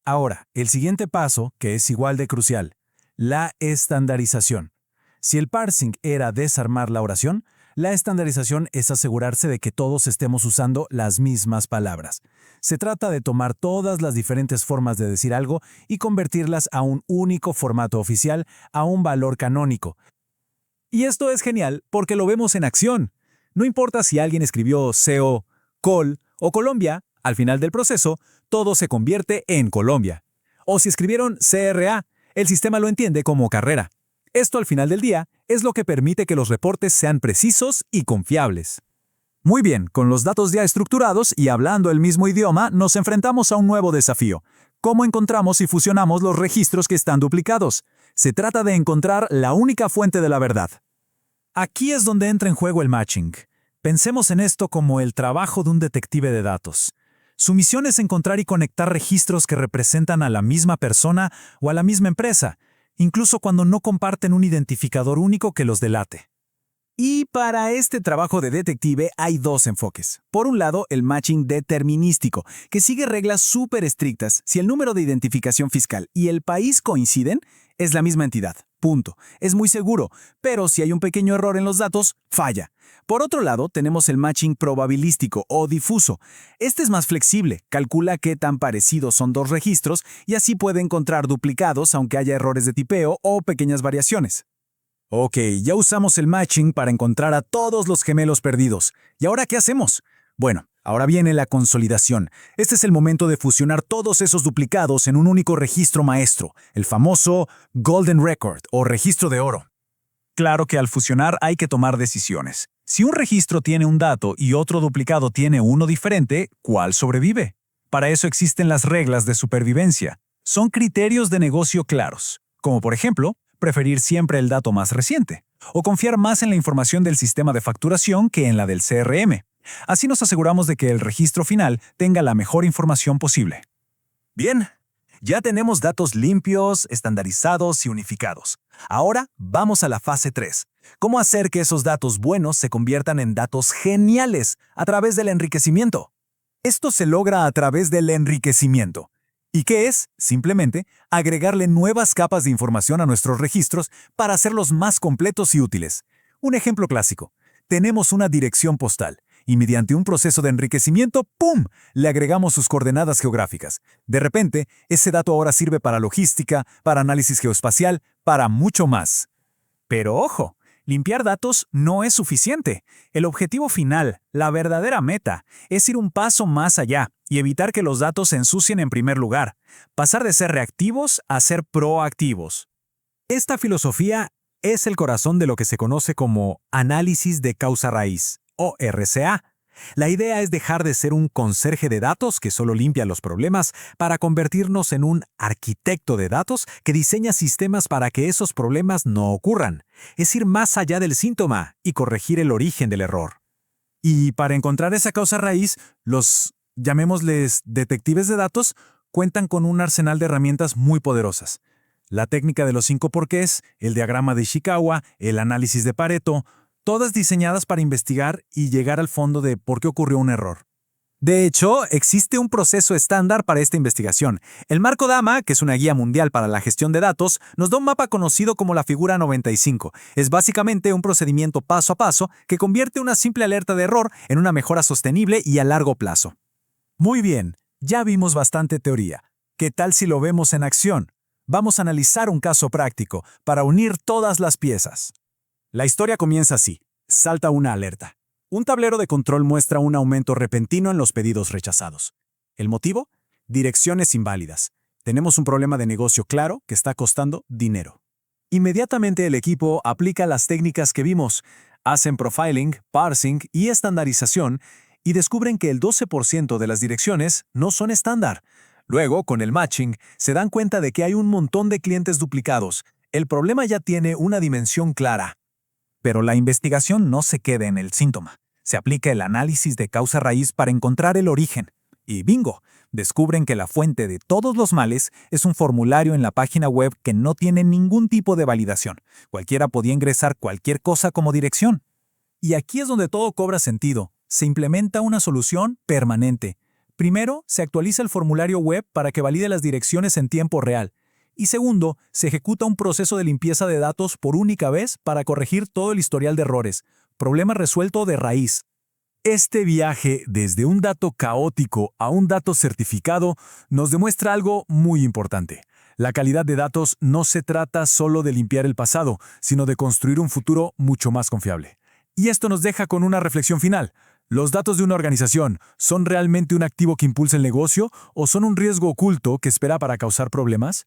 Ahora, el siguiente paso, que es igual de crucial, la estandarización. Si el parsing era desarmar la oración, la estandarización es asegurarse de que todos estemos usando las mismas palabras. Se trata de tomar todas las diferentes formas de decir algo y convertirlas a un único formato oficial, a un valor canónico. Y esto es genial porque lo vemos en acción. No importa si alguien escribió CO, Col o Colombia, al final del proceso, todo se convierte en Colombia. O si escribieron CRA, el sistema lo entiende como carrera. Esto al final del día es lo que permite que los reportes sean precisos y confiables. Muy bien, con los datos ya estructurados y hablando el mismo idioma, nos enfrentamos a un nuevo desafío. ¿Cómo encontramos y fusionamos los registros que están duplicados? Se trata de encontrar la única fuente de la verdad. Aquí es donde entra en juego el matching. Pensemos en esto como el trabajo de un detective de datos. Su misión es encontrar y conectar registros que representan a la misma persona o a la misma empresa, incluso cuando no comparten un identificador único que los delate. Y para este trabajo de detective hay dos enfoques. Por un lado, el matching determinístico, que sigue reglas súper estrictas. Si el número de identificación fiscal y el país coinciden, es la misma entidad. Punto. Es muy seguro, pero si hay un pequeño error en los datos, falla. Por otro lado, tenemos el matching probabilístico o difuso. Este es más flexible, calcula qué tan parecidos son dos registros y así puede encontrar duplicados aunque haya errores de tipeo o pequeñas variaciones. Ok, ya usamos el matching para encontrar a todos los gemelos perdidos. ¿Y ahora qué hacemos? Bueno, ahora viene la consolidación. Este es el momento de fusionar todos esos duplicados en un único registro maestro, el famoso Golden Record o registro de oro. Claro que al fusionar hay que tomar decisiones. Si un registro tiene un dato y otro duplicado tiene uno diferente, ¿cuál sobrevive? Para eso existen las reglas de supervivencia. Son criterios de negocio claros, como por ejemplo, preferir siempre el dato más reciente, o confiar más en la información del sistema de facturación que en la del CRM. Así nos aseguramos de que el registro final tenga la mejor información posible. Bien, ya tenemos datos limpios, estandarizados y unificados. Ahora vamos a la fase 3. ¿Cómo hacer que esos datos buenos se conviertan en datos geniales a través del enriquecimiento? Esto se logra a través del enriquecimiento. ¿Y qué es? Simplemente agregarle nuevas capas de información a nuestros registros para hacerlos más completos y útiles. Un ejemplo clásico. Tenemos una dirección postal y mediante un proceso de enriquecimiento, ¡pum!, le agregamos sus coordenadas geográficas. De repente, ese dato ahora sirve para logística, para análisis geoespacial, para mucho más. Pero ojo, limpiar datos no es suficiente. El objetivo final, la verdadera meta, es ir un paso más allá y evitar que los datos se ensucien en primer lugar. Pasar de ser reactivos a ser proactivos. Esta filosofía es el corazón de lo que se conoce como análisis de causa-raíz, o RCA. La idea es dejar de ser un conserje de datos que solo limpia los problemas para convertirnos en un arquitecto de datos que diseña sistemas para que esos problemas no ocurran. Es ir más allá del síntoma y corregir el origen del error. Y para encontrar esa causa raíz, los, llamémosles detectives de datos, cuentan con un arsenal de herramientas muy poderosas. La técnica de los 5 porqués, el diagrama de Ishikawa, el análisis de Pareto, todas diseñadas para investigar y llegar al fondo de por qué ocurrió un error. De hecho, existe un proceso estándar para esta investigación. El Marco Dama, que es una guía mundial para la gestión de datos, nos da un mapa conocido como la figura 95. Es básicamente un procedimiento paso a paso que convierte una simple alerta de error en una mejora sostenible y a largo plazo. Muy bien, ya vimos bastante teoría. ¿Qué tal si lo vemos en acción? Vamos a analizar un caso práctico para unir todas las piezas. La historia comienza así. Salta una alerta. Un tablero de control muestra un aumento repentino en los pedidos rechazados. ¿El motivo? Direcciones inválidas. Tenemos un problema de negocio claro que está costando dinero. Inmediatamente el equipo aplica las técnicas que vimos. Hacen profiling, parsing y estandarización y descubren que el 12% de las direcciones no son estándar. Luego, con el matching, se dan cuenta de que hay un montón de clientes duplicados. El problema ya tiene una dimensión clara. Pero la investigación no se queda en el síntoma. Se aplica el análisis de causa-raíz para encontrar el origen. Y bingo, descubren que la fuente de todos los males es un formulario en la página web que no tiene ningún tipo de validación. Cualquiera podía ingresar cualquier cosa como dirección. Y aquí es donde todo cobra sentido. Se implementa una solución permanente. Primero, se actualiza el formulario web para que valide las direcciones en tiempo real. Y segundo, se ejecuta un proceso de limpieza de datos por única vez para corregir todo el historial de errores. Problema resuelto de raíz. Este viaje desde un dato caótico a un dato certificado nos demuestra algo muy importante. La calidad de datos no se trata solo de limpiar el pasado, sino de construir un futuro mucho más confiable. Y esto nos deja con una reflexión final. ¿Los datos de una organización son realmente un activo que impulsa el negocio o son un riesgo oculto que espera para causar problemas?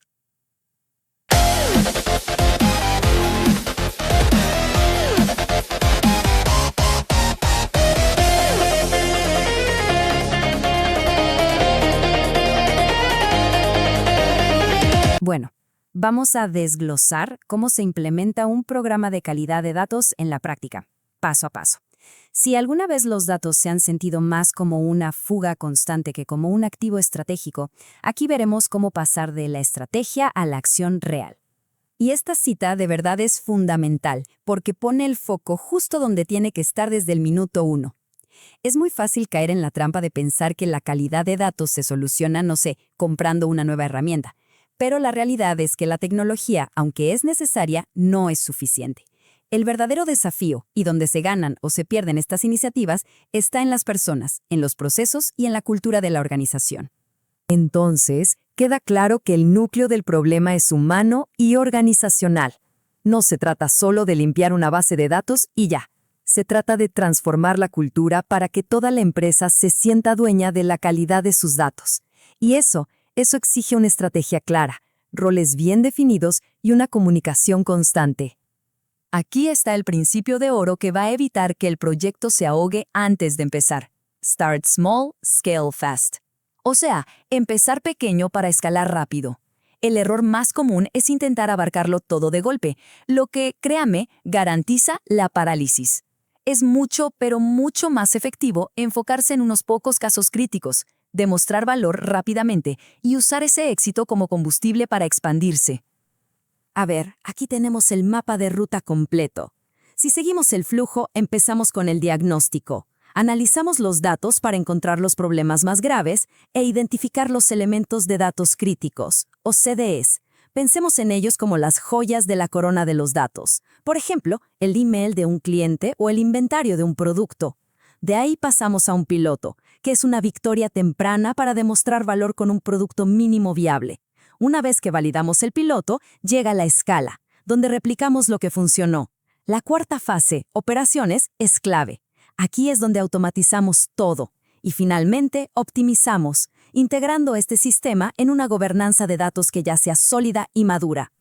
Bueno, vamos a desglosar cómo se implementa un programa de calidad de datos en la práctica, paso a paso. Si alguna vez los datos se han sentido más como una fuga constante que como un activo estratégico, aquí veremos cómo pasar de la estrategia a la acción real. Y esta cita de verdad es fundamental, porque pone el foco justo donde tiene que estar desde el minuto 1. Es muy fácil caer en la trampa de pensar que la calidad de datos se soluciona, no sé, comprando una nueva herramienta. Pero la realidad es que la tecnología, aunque es necesaria, no es suficiente. El verdadero desafío, y donde se ganan o se pierden estas iniciativas, está en las personas, en los procesos y en la cultura de la organización. Entonces, queda claro que el núcleo del problema es humano y organizacional. No se trata solo de limpiar una base de datos y ya. Se trata de transformar la cultura para que toda la empresa se sienta dueña de la calidad de sus datos. Y eso exige una estrategia clara, roles bien definidos y una comunicación constante. Aquí está el principio de oro que va a evitar que el proyecto se ahogue antes de empezar. Start small, scale fast. O sea, empezar pequeño para escalar rápido. El error más común es intentar abarcarlo todo de golpe, lo que, créame, garantiza la parálisis. Es mucho, pero mucho más efectivo enfocarse en unos pocos casos críticos, demostrar valor rápidamente y usar ese éxito como combustible para expandirse. A ver, aquí tenemos el mapa de ruta completo. Si seguimos el flujo, empezamos con el diagnóstico. Analizamos los datos para encontrar los problemas más graves e identificar los elementos de datos críticos, o CDEs. Pensemos en ellos como las joyas de la corona de los datos. Por ejemplo, el email de un cliente o el inventario de un producto. De ahí pasamos a un piloto, que es una victoria temprana para demostrar valor con un producto mínimo viable. Una vez que validamos el piloto, llega la escala, donde replicamos lo que funcionó. La cuarta fase, operaciones, es clave. Aquí es donde automatizamos todo. Y finalmente, optimizamos, integrando este sistema en una gobernanza de datos que ya sea sólida y madura.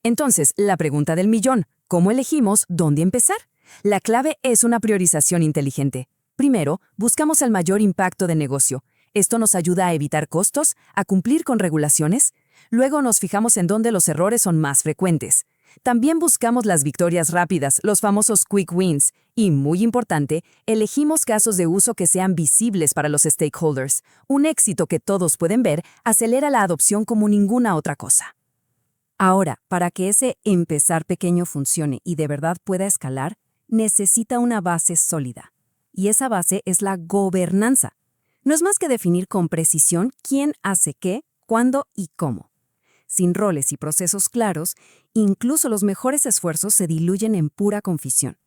Entonces, la pregunta del millón, ¿cómo elegimos dónde empezar? La clave es una priorización inteligente. Primero, buscamos el mayor impacto de negocio. Esto nos ayuda a evitar costos, a cumplir con regulaciones. Luego nos fijamos en dónde los errores son más frecuentes. También buscamos las victorias rápidas, los famosos quick wins. Y, muy importante, elegimos casos de uso que sean visibles para los stakeholders. Un éxito que todos pueden ver acelera la adopción como ninguna otra cosa. Ahora, para que ese empezar pequeño funcione y de verdad pueda escalar, necesita una base sólida. Y esa base es la gobernanza. No es más que definir con precisión quién hace qué, cuándo y cómo. Sin roles y procesos claros, incluso los mejores esfuerzos se diluyen en pura confusión.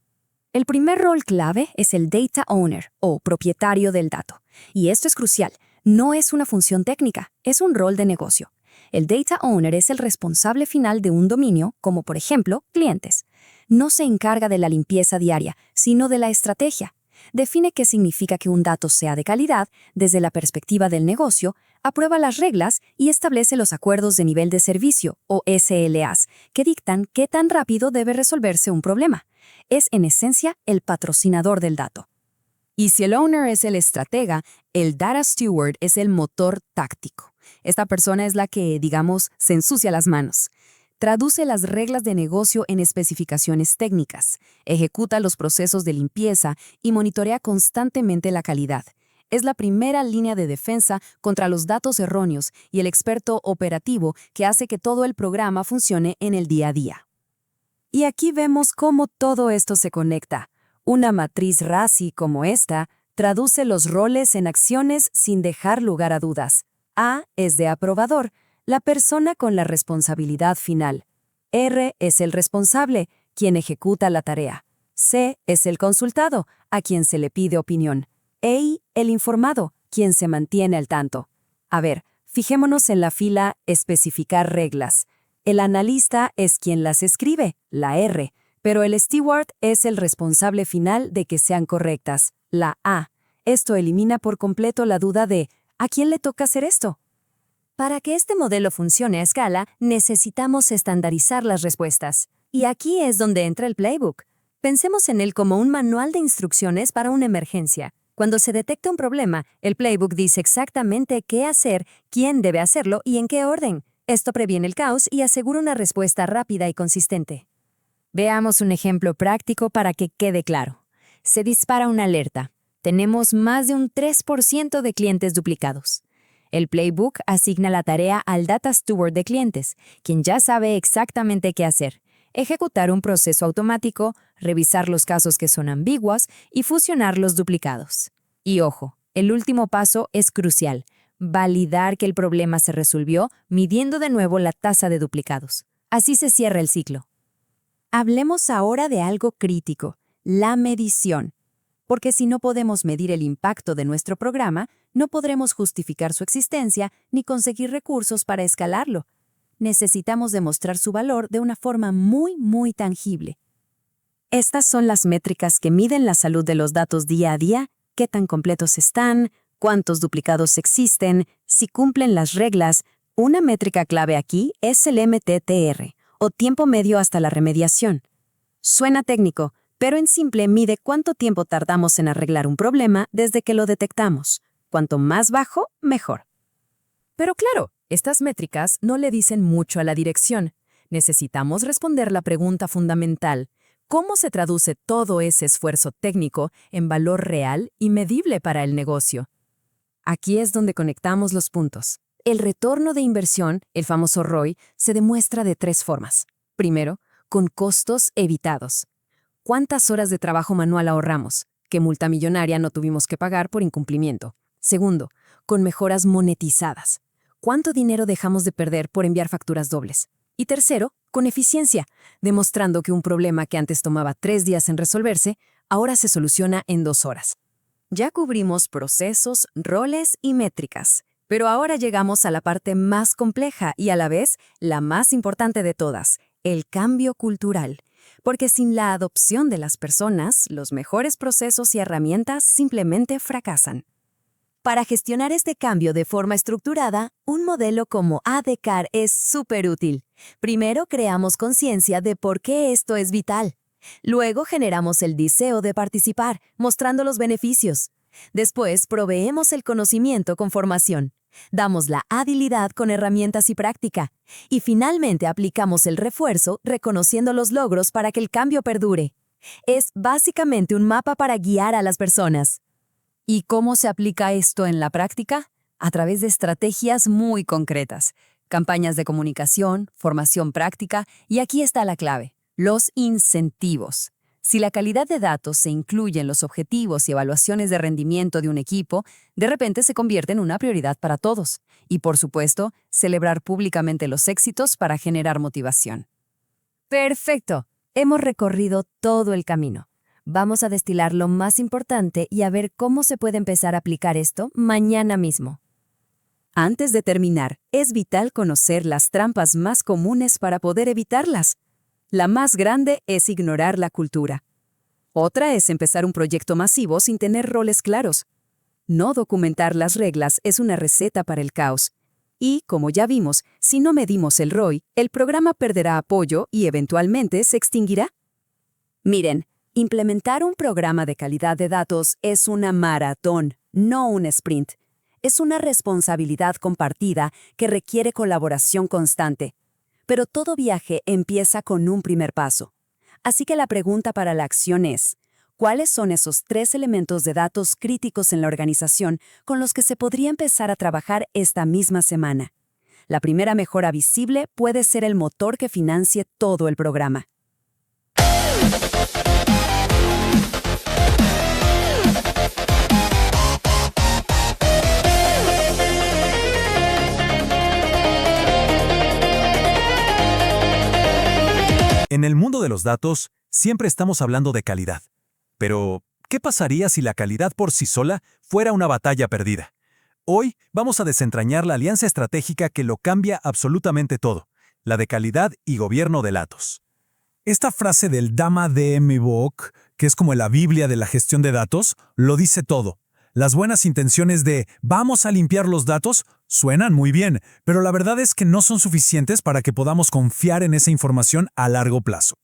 El primer rol clave es el Data Owner, o propietario del dato. Y esto es crucial. No es una función técnica, es un rol de negocio. El Data Owner es el responsable final de un dominio, como por ejemplo, clientes. No se encarga de la limpieza diaria, sino de la estrategia. Define qué significa que un dato sea de calidad desde la perspectiva del negocio, aprueba las reglas y establece los acuerdos de nivel de servicio, o SLAs, que dictan qué tan rápido debe resolverse un problema. Es, en esencia, el patrocinador del dato. Y si el owner es el estratega, el data steward es el motor táctico. Esta persona es la que, digamos, se ensucia las manos. Traduce las reglas de negocio en especificaciones técnicas, ejecuta los procesos de limpieza y monitorea constantemente la calidad. Es la primera línea de defensa contra los datos erróneos y el experto operativo que hace que todo el programa funcione en el día a día. Y aquí vemos cómo todo esto se conecta. Una matriz RACI como esta traduce los roles en acciones sin dejar lugar a dudas. A es de aprobador, la persona con la responsabilidad final. R es el responsable, quien ejecuta la tarea. C es el consultado, a quien se le pide opinión. E el informado, quien se mantiene al tanto. A ver, fijémonos en la fila especificar reglas. El analista es quien las escribe, la R, pero el steward es el responsable final de que sean correctas, la A. Esto elimina por completo la duda de ¿a quién le toca hacer esto? Para que este modelo funcione a escala, necesitamos estandarizar las respuestas. Y aquí es donde entra el playbook. Pensemos en él como un manual de instrucciones para una emergencia. Cuando se detecta un problema, el playbook dice exactamente qué hacer, quién debe hacerlo y en qué orden. Esto previene el caos y asegura una respuesta rápida y consistente. Veamos un ejemplo práctico para que quede claro. se dispara una alerta. Tenemos más de un 3% de clientes duplicados. El playbook asigna la tarea al Data Steward de clientes, quien ya sabe exactamente qué hacer: ejecutar un proceso automático, revisar los casos que son ambiguos y fusionar los duplicados. Y ojo, el último paso es crucial: validar que el problema se resolvió midiendo de nuevo la tasa de duplicados. Así se cierra el ciclo. Hablemos ahora de algo crítico: la medición. Porque si no podemos medir el impacto de nuestro programa, no podremos justificar su existencia ni conseguir recursos para escalarlo. Necesitamos demostrar su valor de una forma muy tangible. Estas son las métricas que miden la salud de los datos día a día: qué tan completos están, cuántos duplicados existen, si cumplen las reglas. Una métrica clave aquí es el MTTR, o tiempo medio hasta la remediación. Suena técnico, pero en simple mide cuánto tiempo tardamos en arreglar un problema desde que lo detectamos. Cuanto más bajo, mejor. Pero claro, estas métricas no le dicen mucho a la dirección. Necesitamos responder la pregunta fundamental: ¿cómo se traduce todo ese esfuerzo técnico en valor real y medible para el negocio? Aquí es donde conectamos los puntos. El retorno de inversión, el famoso ROI, se demuestra de 3 formas. Primero, con costos evitados. ¿Cuántas horas de trabajo manual ahorramos? ¿Qué multa millonaria no tuvimos que pagar por incumplimiento? Segundo, con mejoras monetizadas. ¿Cuánto dinero dejamos de perder por enviar facturas dobles? Y tercero, con eficiencia, demostrando que un problema que antes tomaba 3 días en resolverse, ahora se soluciona en 2 horas. Ya cubrimos procesos, roles y métricas, pero ahora llegamos a la parte más compleja y a la vez la más importante de todas: el cambio cultural. Porque sin la adopción de las personas, los mejores procesos y herramientas simplemente fracasan. Para gestionar este cambio de forma estructurada, un modelo como ADKAR es súper útil. Primero creamos conciencia de por qué esto es vital. Luego generamos el deseo de participar, mostrando los beneficios. Después proveemos el conocimiento con formación. Damos la habilidad con herramientas y práctica. Y finalmente aplicamos el refuerzo, reconociendo los logros para que el cambio perdure. Es básicamente un mapa para guiar a las personas. ¿Y cómo se aplica esto en la práctica? A través de estrategias muy concretas: campañas de comunicación, formación práctica, y aquí está la clave: los incentivos. Si la calidad de datos se incluye en los objetivos y evaluaciones de rendimiento de un equipo, de repente se convierte en una prioridad para todos. Y por supuesto, celebrar públicamente los éxitos para generar motivación. ¡Perfecto! Hemos recorrido todo el camino. Vamos a destilar lo más importante y a ver cómo se puede empezar a aplicar esto mañana mismo. Antes de terminar, es vital conocer las trampas más comunes para poder evitarlas. La más grande es ignorar la cultura. Otra es empezar un proyecto masivo sin tener roles claros. No documentar las reglas es una receta para el caos. Y, como ya vimos, si no medimos el ROI, el programa perderá apoyo y eventualmente se extinguirá. Miren, implementar un programa de calidad de datos es una maratón, no un sprint. Es una responsabilidad compartida que requiere colaboración constante. Pero todo viaje empieza con un primer paso. Así que la pregunta para la acción es: ¿cuáles son esos 3 elementos de datos críticos en la organización con los que se podría empezar a trabajar esta misma semana? La primera mejora visible puede ser el motor que financie todo el programa. En el mundo de los datos, siempre estamos hablando de calidad. Pero, ¿qué pasaría si la calidad por sí sola fuera una batalla perdida? Hoy vamos a desentrañar la alianza estratégica que lo cambia absolutamente todo: la de calidad y gobierno de datos. Esta frase del Dhamma Bok, que es como la Biblia de la gestión de datos, lo dice todo. Las buenas intenciones de «vamos a limpiar los datos» suenan muy bien, pero la verdad es que no son suficientes para que podamos confiar en esa información a largo plazo.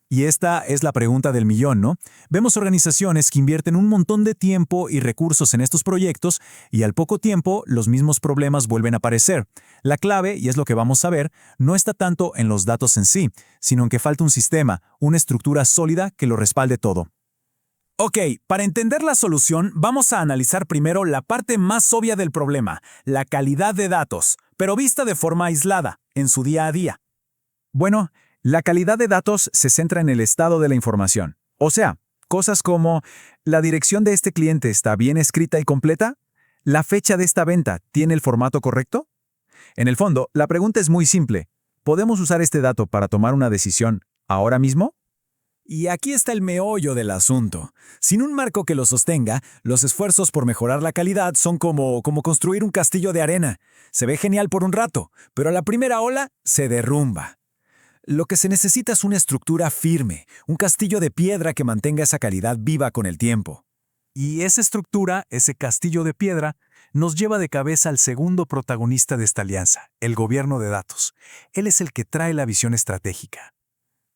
Y esta es la pregunta del millón, ¿no? Vemos organizaciones que invierten un montón de tiempo y recursos en estos proyectos y al poco tiempo los mismos problemas vuelven a aparecer. La clave, y es lo que vamos a ver, no está tanto en los datos en sí, sino en que falta un sistema, una estructura sólida que lo respalde todo. Ok, para entender la solución, vamos a analizar primero la parte más obvia del problema, la calidad de datos, pero vista de forma aislada, en su día a día. Bueno, la calidad de datos se centra en el estado de la información. O sea, cosas como, ¿la dirección de este cliente está bien escrita y completa? ¿La fecha de esta venta tiene el formato correcto? En el fondo, la pregunta es muy simple. ¿Podemos usar este dato para tomar una decisión ahora mismo? Y aquí está el meollo del asunto. Sin un marco que lo sostenga, los esfuerzos por mejorar la calidad son como construir un castillo de arena. Se ve genial por un rato, pero a la primera ola se derrumba. Lo que se necesita es una estructura firme, un castillo de piedra que mantenga esa calidad viva con el tiempo. Y esa estructura, ese castillo de piedra, nos lleva de cabeza al segundo protagonista de esta alianza, el gobierno de datos. Él es el que trae la visión estratégica.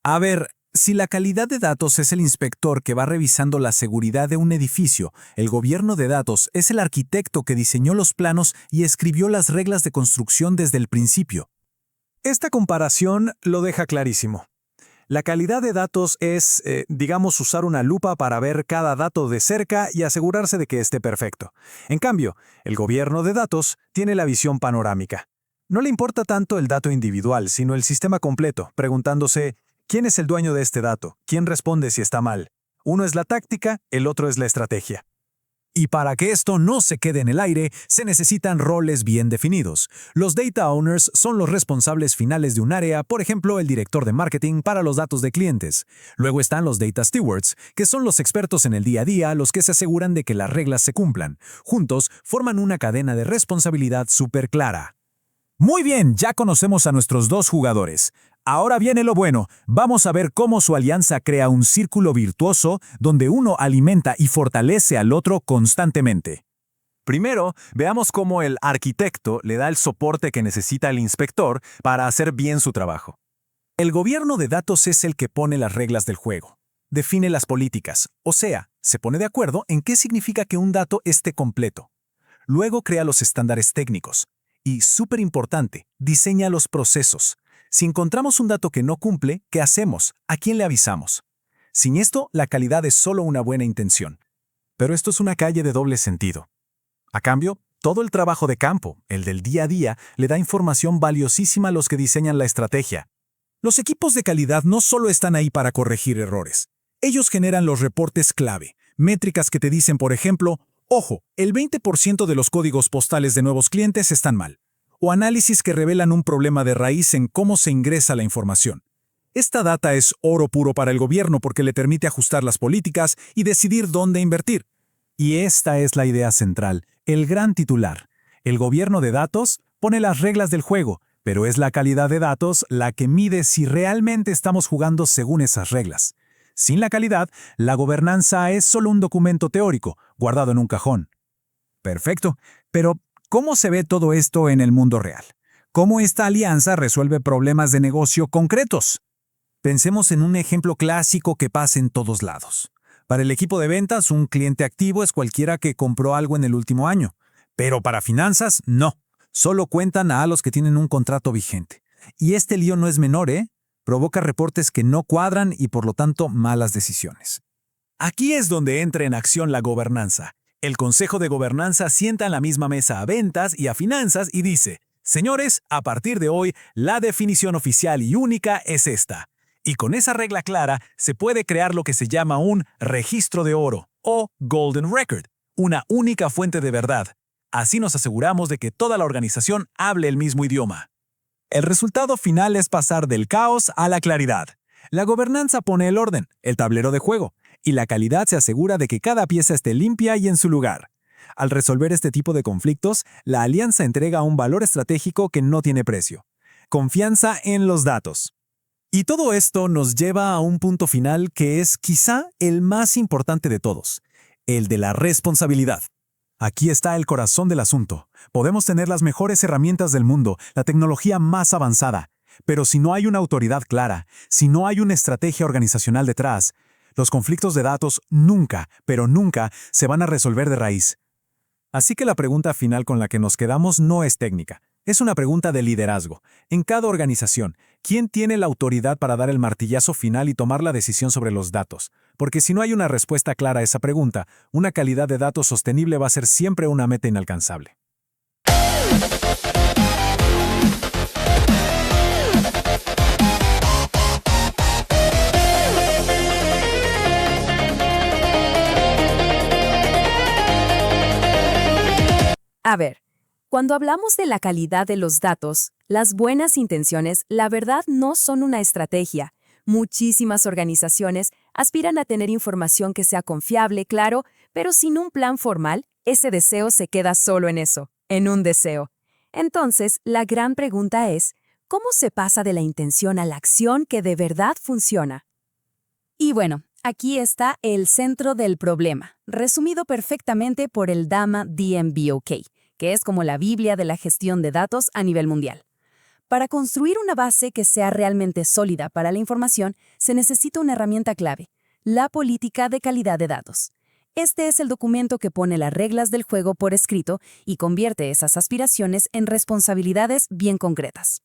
A ver, si la calidad de datos es el inspector que va revisando la seguridad de un edificio, el gobierno de datos es el arquitecto que diseñó los planos y escribió las reglas de construcción desde el principio. Esta comparación lo deja clarísimo. La calidad de datos es, digamos, usar una lupa para ver cada dato de cerca y asegurarse de que esté perfecto. En cambio, el gobierno de datos tiene la visión panorámica. No le importa tanto el dato individual, sino el sistema completo, preguntándose, ¿quién es el dueño de este dato? ¿Quién responde si está mal? Uno es la táctica, el otro es la estrategia. Y para que esto no se quede en el aire, se necesitan roles bien definidos. Los data owners son los responsables finales de un área, por ejemplo, el director de marketing para los datos de clientes. Luego están los data stewards, que son los expertos en el día a día, los que se aseguran de que las reglas se cumplan. Juntos, forman una cadena de responsabilidad súper clara. Muy bien, ya conocemos a nuestros dos jugadores. Ahora viene lo bueno. Vamos a ver cómo su alianza crea un círculo virtuoso donde uno alimenta y fortalece al otro constantemente. Primero, veamos cómo el arquitecto le da el soporte que necesita el inspector para hacer bien su trabajo. El gobierno de datos es el que pone las reglas del juego. Define las políticas, o sea, se pone de acuerdo en qué significa que un dato esté completo. Luego crea los estándares técnicos. Y, súper importante, diseña los procesos. Si encontramos un dato que no cumple, ¿qué hacemos? ¿A quién le avisamos? Sin esto, la calidad es solo una buena intención. Pero esto es una calle de doble sentido. A cambio, todo el trabajo de campo, el del día a día, le da información valiosísima a los que diseñan la estrategia. Los equipos de calidad no solo están ahí para corregir errores. Ellos generan los reportes clave, métricas que te dicen, por ejemplo, ojo, el 20% de los códigos postales de nuevos clientes están mal. O análisis que revelan un problema de raíz en cómo se ingresa la información. Esta data es oro puro para el gobierno porque le permite ajustar las políticas y decidir dónde invertir. Y esta es la idea central, el gran titular. El gobierno de datos pone las reglas del juego, pero es la calidad de datos la que mide si realmente estamos jugando según esas reglas. Sin la calidad, la gobernanza es solo un documento teórico, guardado en un cajón. Perfecto, pero ¿cómo se ve todo esto en el mundo real? ¿Cómo esta alianza resuelve problemas de negocio concretos? Pensemos en un ejemplo clásico que pasa en todos lados. Para el equipo de ventas, un cliente activo es cualquiera que compró algo en el último año. Pero para finanzas, no. Solo cuentan a los que tienen un contrato vigente. Y este lío no es menor, ¿eh? Provoca reportes que no cuadran y por lo tanto malas decisiones. Aquí es donde entra en acción la gobernanza. El Consejo de Gobernanza sienta en la misma mesa a ventas y a finanzas y dice, señores, a partir de hoy, la definición oficial y única es esta. Y con esa regla clara, se puede crear lo que se llama un registro de oro, o Golden Record, una única fuente de verdad. Así nos aseguramos de que toda la organización hable el mismo idioma. El resultado final es pasar del caos a la claridad. La gobernanza pone el orden, el tablero de juego, y la calidad se asegura de que cada pieza esté limpia y en su lugar. Al resolver este tipo de conflictos, la alianza entrega un valor estratégico que no tiene precio. Confianza en los datos. Y todo esto nos lleva a un punto final que es quizá el más importante de todos, el de la responsabilidad. Aquí está el corazón del asunto. Podemos tener las mejores herramientas del mundo, la tecnología más avanzada, pero si no hay una autoridad clara, si no hay una estrategia organizacional detrás, los conflictos de datos nunca, pero nunca, se van a resolver de raíz. Así que la pregunta final con la que nos quedamos no es técnica, Es una pregunta de liderazgo. En cada organización, ¿quién tiene la autoridad para dar el martillazo final y tomar la decisión sobre los datos? Porque si no hay una respuesta clara a esa pregunta, una calidad de datos sostenible va a ser siempre una meta inalcanzable. A ver, cuando hablamos de la calidad de los datos, las buenas intenciones, la verdad, no son una estrategia. Muchísimas organizaciones aspiran a tener información que sea confiable, claro, pero sin un plan formal, ese deseo se queda solo en eso, en un deseo. Entonces, la gran pregunta es, ¿cómo se pasa de la intención a la acción que de verdad funciona? Y bueno, aquí está el centro del problema, resumido perfectamente por el Dama DMBOK, que es como la Biblia de la gestión de datos a nivel mundial. Para construir una base que sea realmente sólida para la información, se necesita una herramienta clave, la política de calidad de datos. Este es el documento que pone las reglas del juego por escrito y convierte esas aspiraciones en responsabilidades bien concretas.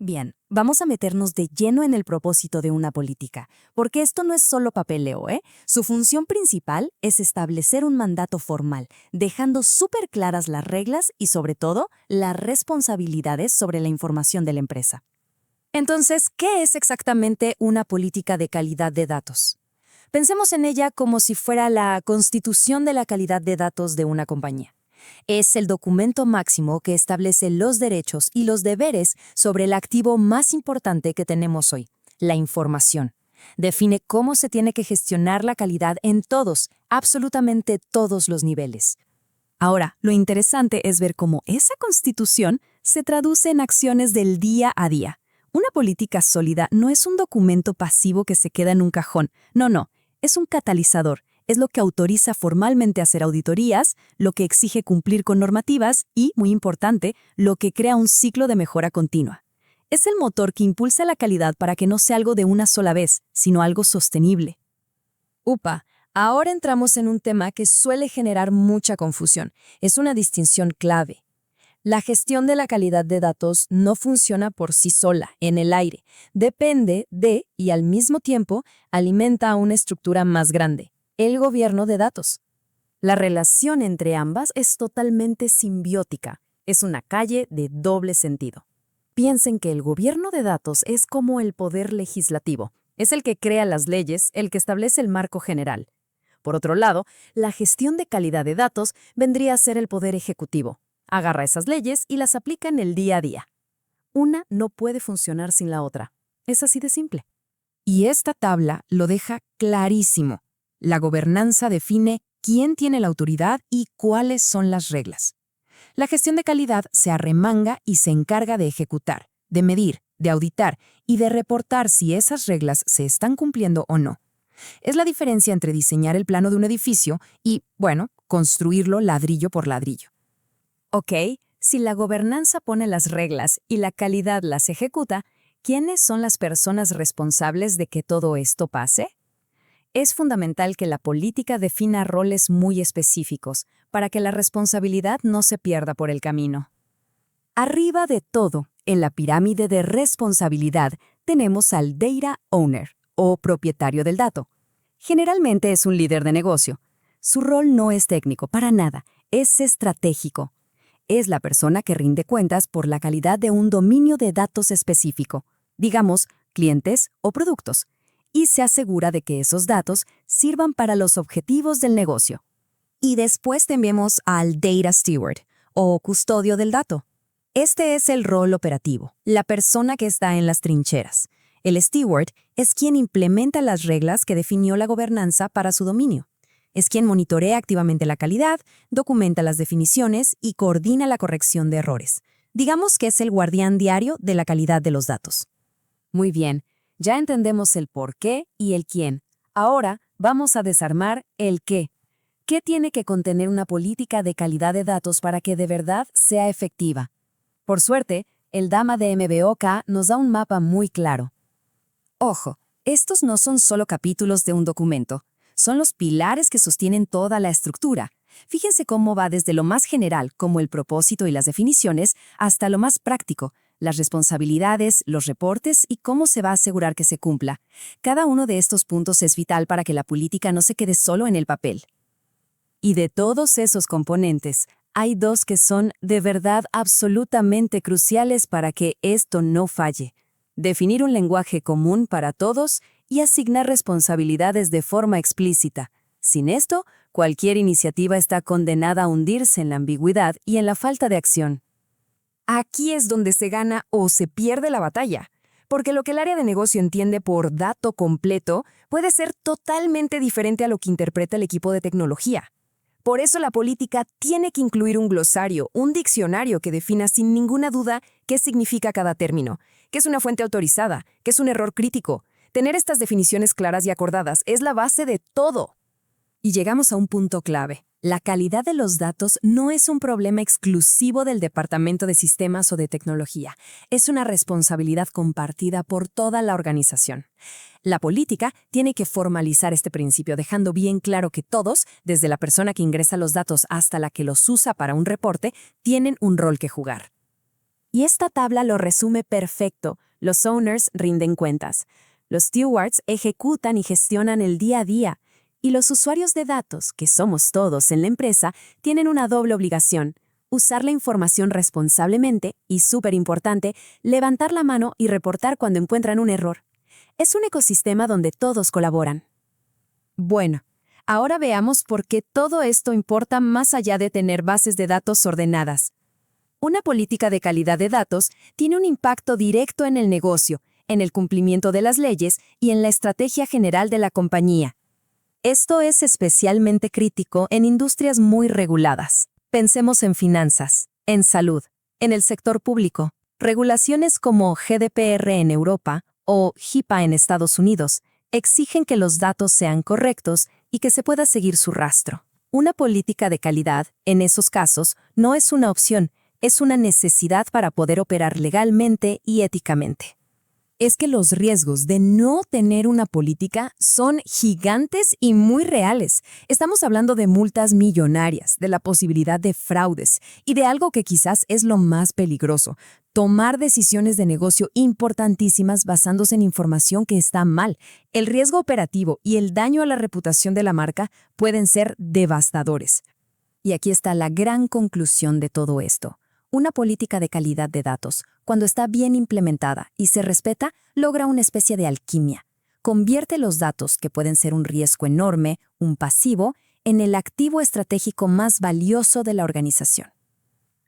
Bien, vamos a meternos de lleno en el propósito de una política, porque esto no es solo papeleo, ¿eh? Su función principal es establecer un mandato formal, dejando súper claras las reglas y, sobre todo, las responsabilidades sobre la información de la empresa. Entonces, ¿qué es exactamente una política de calidad de datos? Pensemos en ella como si fuera la constitución de la calidad de datos de una compañía. Es el documento máximo que establece los derechos y los deberes sobre el activo más importante que tenemos hoy, la información. Define cómo se tiene que gestionar la calidad en todos, absolutamente todos los niveles. Ahora, lo interesante es ver cómo esa constitución se traduce en acciones del día a día. Una política sólida no es un documento pasivo que se queda en un cajón. No, es un catalizador. Es lo que autoriza formalmente hacer auditorías, lo que exige cumplir con normativas y, muy importante, lo que crea un ciclo de mejora continua. Es el motor que impulsa la calidad para que no sea algo de una sola vez, sino algo sostenible. Upa, ahora entramos en un tema que suele generar mucha confusión. Es una distinción clave. La gestión de la calidad de datos no funciona por sí sola, en el aire. Depende de, y al mismo tiempo, alimenta a una estructura más grande. El gobierno de datos. La relación entre ambas es totalmente simbiótica. Es una calle de doble sentido. Piensen que el gobierno de datos es como el poder legislativo. Es el que crea las leyes, el que establece el marco general. Por otro lado, la gestión de calidad de datos vendría a ser el poder ejecutivo. Agarra esas leyes y las aplica en el día a día. Una no puede funcionar sin la otra. Es así de simple. Y esta tabla lo deja clarísimo. La gobernanza define quién tiene la autoridad y cuáles son las reglas. La gestión de calidad se arremanga y se encarga de ejecutar, de medir, de auditar y de reportar si esas reglas se están cumpliendo o no. Es la diferencia entre diseñar el plano de un edificio y, construirlo ladrillo por ladrillo. Ok, si la gobernanza pone las reglas y la calidad las ejecuta, ¿quiénes son las personas responsables de que todo esto pase? Es fundamental que la política defina roles muy específicos para que la responsabilidad no se pierda por el camino. Arriba de todo, en la pirámide de responsabilidad, tenemos al Data Owner, o propietario del dato. Generalmente es un líder de negocio. Su rol no es técnico, para nada, es estratégico. Es la persona que rinde cuentas por la calidad de un dominio de datos específico, digamos, clientes o productos, y se asegura de que esos datos sirvan para los objetivos del negocio. Y después tenemos al Data Steward, o custodio del dato. Este es el rol operativo, la persona que está en las trincheras. El steward es quien implementa las reglas que definió la gobernanza para su dominio. Es quien monitorea activamente la calidad, documenta las definiciones y coordina la corrección de errores. Digamos que es el guardián diario de la calidad de los datos. Muy bien. Ya entendemos el por qué y el quién. Ahora vamos a desarmar el qué. ¿Qué tiene que contener una política de calidad de datos para que de verdad sea efectiva? Por suerte, el Dama de MBOK nos da un mapa muy claro. Ojo, estos no son solo capítulos de un documento. Son los pilares que sostienen toda la estructura. Fíjense cómo va desde lo más general, como el propósito y las definiciones, hasta lo más práctico, las responsabilidades, los reportes y cómo se va a asegurar que se cumpla. Cada uno de estos puntos es vital para que la política no se quede solo en el papel. Y de todos esos componentes, hay dos que son de verdad absolutamente cruciales para que esto no falle. Definir un lenguaje común para todos y asignar responsabilidades de forma explícita. Sin esto, cualquier iniciativa está condenada a hundirse en la ambigüedad y en la falta de acción. Aquí es donde se gana o se pierde la batalla, porque lo que el área de negocio entiende por dato completo puede ser totalmente diferente a lo que interpreta el equipo de tecnología. Por eso la política tiene que incluir un glosario, un diccionario que defina sin ninguna duda qué significa cada término, qué es una fuente autorizada, qué es un error crítico. Tener estas definiciones claras y acordadas es la base de todo. Y llegamos a un punto clave. La calidad de los datos no es un problema exclusivo del Departamento de Sistemas o de Tecnología. Es una responsabilidad compartida por toda la organización. La política tiene que formalizar este principio, dejando bien claro que todos, desde la persona que ingresa los datos hasta la que los usa para un reporte, tienen un rol que jugar. Y esta tabla lo resume perfecto. Los owners rinden cuentas. Los stewards ejecutan y gestionan el día a día. Y los usuarios de datos, que somos todos en la empresa, tienen una doble obligación: usar la información responsablemente y, súper importante, levantar la mano y reportar cuando encuentran un error. Es un ecosistema donde todos colaboran. Bueno, ahora veamos por qué todo esto importa más allá de tener bases de datos ordenadas. Una política de calidad de datos tiene un impacto directo en el negocio, en el cumplimiento de las leyes y en la estrategia general de la compañía. Esto es especialmente crítico en industrias muy reguladas. Pensemos en finanzas, en salud, en el sector público. Regulaciones como GDPR en Europa o HIPAA en Estados Unidos exigen que los datos sean correctos y que se pueda seguir su rastro. Una política de calidad, en esos casos, no es una opción, es una necesidad para poder operar legalmente y éticamente. Es que los riesgos de no tener una política son gigantes y muy reales. Estamos hablando de multas millonarias, de la posibilidad de fraudes y de algo que quizás es lo más peligroso: tomar decisiones de negocio importantísimas basándose en información que está mal. El riesgo operativo y el daño a la reputación de la marca pueden ser devastadores. Y aquí está la gran conclusión de todo esto. Una política de calidad de datos, cuando está bien implementada y se respeta, logra una especie de alquimia. Convierte los datos, que pueden ser un riesgo enorme, un pasivo, en el activo estratégico más valioso de la organización.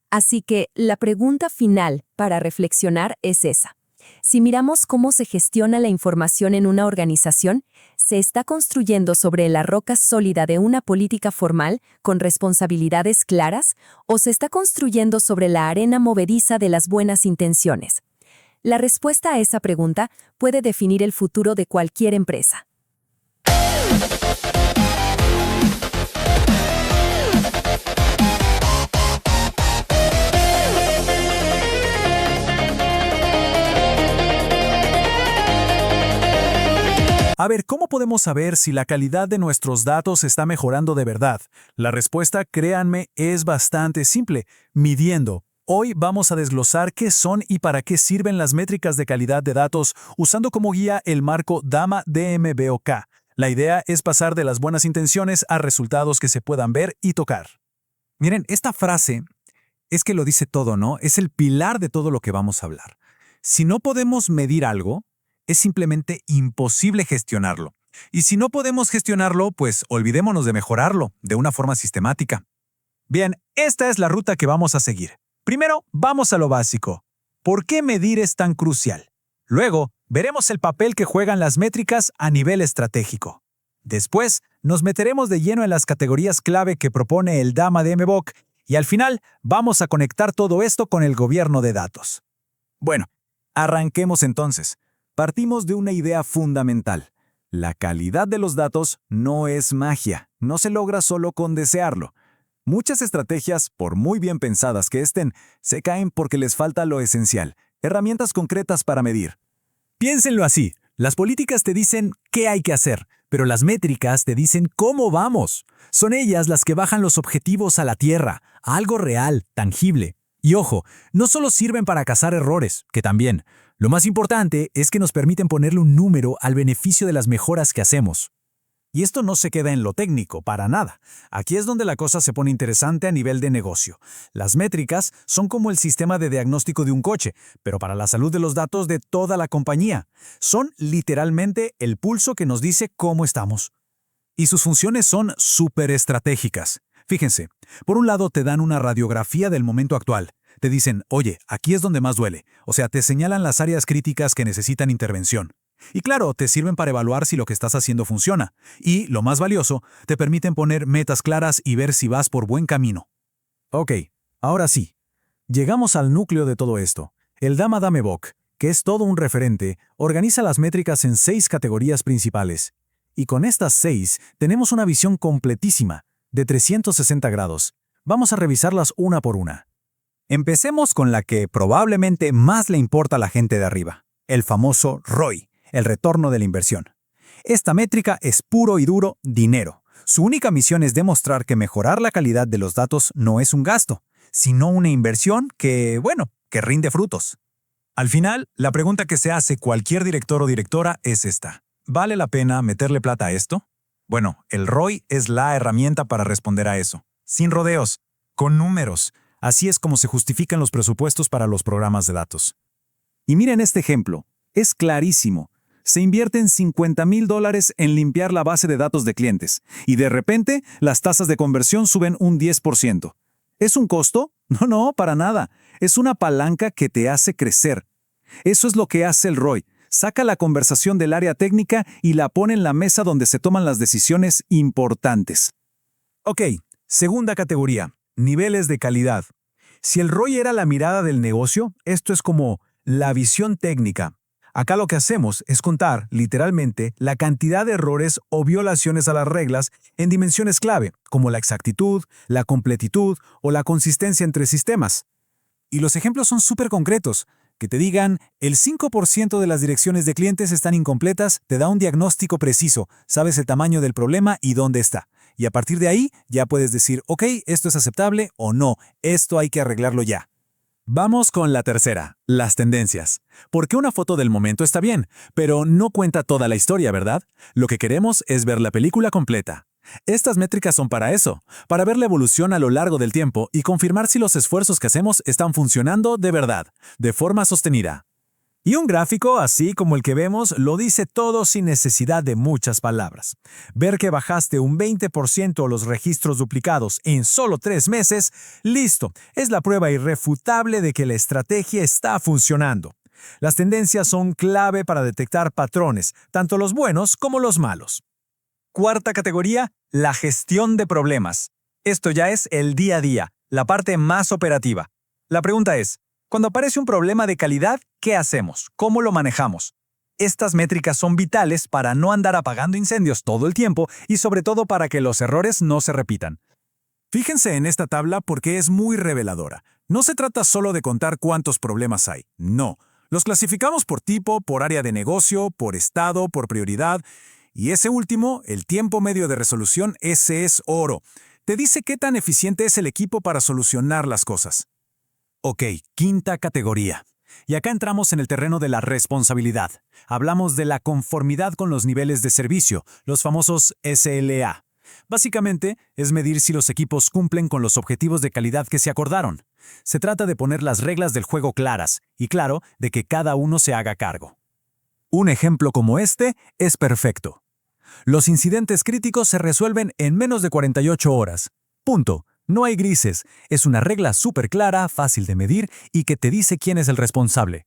Así que la pregunta final para reflexionar es esa. Si miramos cómo se gestiona la información en una organización, ¿se está construyendo sobre la roca sólida de una política formal con responsabilidades claras o se está construyendo sobre la arena movediza de las buenas intenciones? La respuesta a esa pregunta puede definir el futuro de cualquier empresa. A ver, ¿cómo podemos saber si la calidad de nuestros datos está mejorando de verdad? La respuesta, créanme, es bastante simple: midiendo. Hoy vamos a desglosar qué son y para qué sirven las métricas de calidad de datos usando como guía el marco DAMA-DMBOK. La idea es pasar de las buenas intenciones a resultados que se puedan ver y tocar. Miren, esta frase es que lo dice todo, ¿no? Es el pilar de todo lo que vamos a hablar. Si no podemos medir algo, es simplemente imposible gestionarlo. Y si no podemos gestionarlo, pues olvidémonos de mejorarlo de una forma sistemática. Bien, esta es la ruta que vamos a seguir. Primero, vamos a lo básico. ¿Por qué medir es tan crucial? Luego, veremos el papel que juegan las métricas a nivel estratégico. Después, nos meteremos de lleno en las categorías clave que propone el DAMA-DMBOK y al final vamos a conectar todo esto con el gobierno de datos. Bueno, arranquemos entonces. Partimos de una idea fundamental. La calidad de los datos no es magia, no se logra solo con desearlo. Muchas estrategias, por muy bien pensadas que estén, se caen porque les falta lo esencial: herramientas concretas para medir. Piénsenlo así: las políticas te dicen qué hay que hacer, Pero las métricas te dicen cómo vamos. Son ellas las que bajan los objetivos a la tierra, a algo real, tangible. Y ojo, no solo sirven para cazar errores, que también. Lo más importante es que nos permiten ponerle un número al beneficio de las mejoras que hacemos. Y esto no se queda en lo técnico, para nada. Aquí es donde la cosa se pone interesante a nivel de negocio. Las métricas son como el sistema de diagnóstico de un coche, pero para la salud de los datos de toda la compañía. Son literalmente el pulso que nos dice cómo estamos. Y sus funciones son súper estratégicas. Fíjense, por un lado te dan una radiografía del momento actual. Te dicen, oye, aquí es donde más duele. O sea, te señalan las áreas críticas que necesitan intervención. Y claro, te sirven para evaluar si lo que estás haciendo funciona. Y, lo más valioso, te permiten poner metas claras y ver si vas por buen camino. Ok, ahora sí. Llegamos al núcleo de todo esto. El Dama Dame Bok, que es todo un referente, organiza las métricas en 6 categorías principales. Y con estas 6 tenemos una visión completísima, de 360 grados. Vamos a revisarlas una por una. Empecemos con la que probablemente más le importa a la gente de arriba, el famoso ROI. El retorno de la inversión. Esta métrica es puro y duro dinero. Su única misión es demostrar que mejorar la calidad de los datos no es un gasto, sino una inversión que rinde frutos. Al final, la pregunta que se hace cualquier director o directora es esta. ¿Vale la pena meterle plata a esto? Bueno, el ROI es la herramienta para responder a eso. Sin rodeos, con números. Así es como se justifican los presupuestos para los programas de datos. Y miren este ejemplo. Es clarísimo. Se invierten $50,000 en limpiar la base de datos de clientes y de repente las tasas de conversión suben un 10%. ¿Es un costo? No, para nada. Es una palanca que te hace crecer. Eso es lo que hace el ROI. Saca la conversación del área técnica y la pone en la mesa donde se toman las decisiones importantes. Ok, segunda categoría, niveles de calidad. Si el ROI era la mirada del negocio, esto es como la visión técnica. Acá lo que hacemos es contar, literalmente, la cantidad de errores o violaciones a las reglas en dimensiones clave, como la exactitud, la completitud o la consistencia entre sistemas. Y los ejemplos son súper concretos. Que te digan, el 5% de las direcciones de clientes están incompletas, te da un diagnóstico preciso, sabes el tamaño del problema y dónde está. Y a partir de ahí, ya puedes decir, ok, esto es aceptable o no, esto hay que arreglarlo ya. Vamos con la tercera, las tendencias. Porque una foto del momento está bien, pero no cuenta toda la historia, ¿verdad? Lo que queremos es ver la película completa. Estas métricas son para eso, para ver la evolución a lo largo del tiempo y confirmar si los esfuerzos que hacemos están funcionando de verdad, de forma sostenida. Y un gráfico, así como el que vemos, lo dice todo sin necesidad de muchas palabras. Ver que bajaste un 20% los registros duplicados en solo 3 meses, listo, es la prueba irrefutable de que la estrategia está funcionando. Las tendencias son clave para detectar patrones, tanto los buenos como los malos. Cuarta categoría, la gestión de problemas. Esto ya es el día a día, la parte más operativa. La pregunta es, cuando aparece un problema de calidad, ¿qué hacemos? ¿Cómo lo manejamos? Estas métricas son vitales para no andar apagando incendios todo el tiempo y sobre todo para que los errores no se repitan. Fíjense en esta tabla porque es muy reveladora. No se trata solo de contar cuántos problemas hay, no. Los clasificamos por tipo, por área de negocio, por estado, por prioridad. Y ese último, el tiempo medio de resolución, ese es oro. Te dice qué tan eficiente es el equipo para solucionar las cosas. Ok, quinta categoría. Y acá entramos en el terreno de la responsabilidad. Hablamos de la conformidad con los niveles de servicio, los famosos SLA. Básicamente, es medir si los equipos cumplen con los objetivos de calidad que se acordaron. Se trata de poner las reglas del juego claras y, claro, de que cada uno se haga cargo. Un ejemplo como este es perfecto. Los incidentes críticos se resuelven en menos de 48 horas. Punto. No hay grises. Es una regla súper clara, fácil de medir y que te dice quién es el responsable.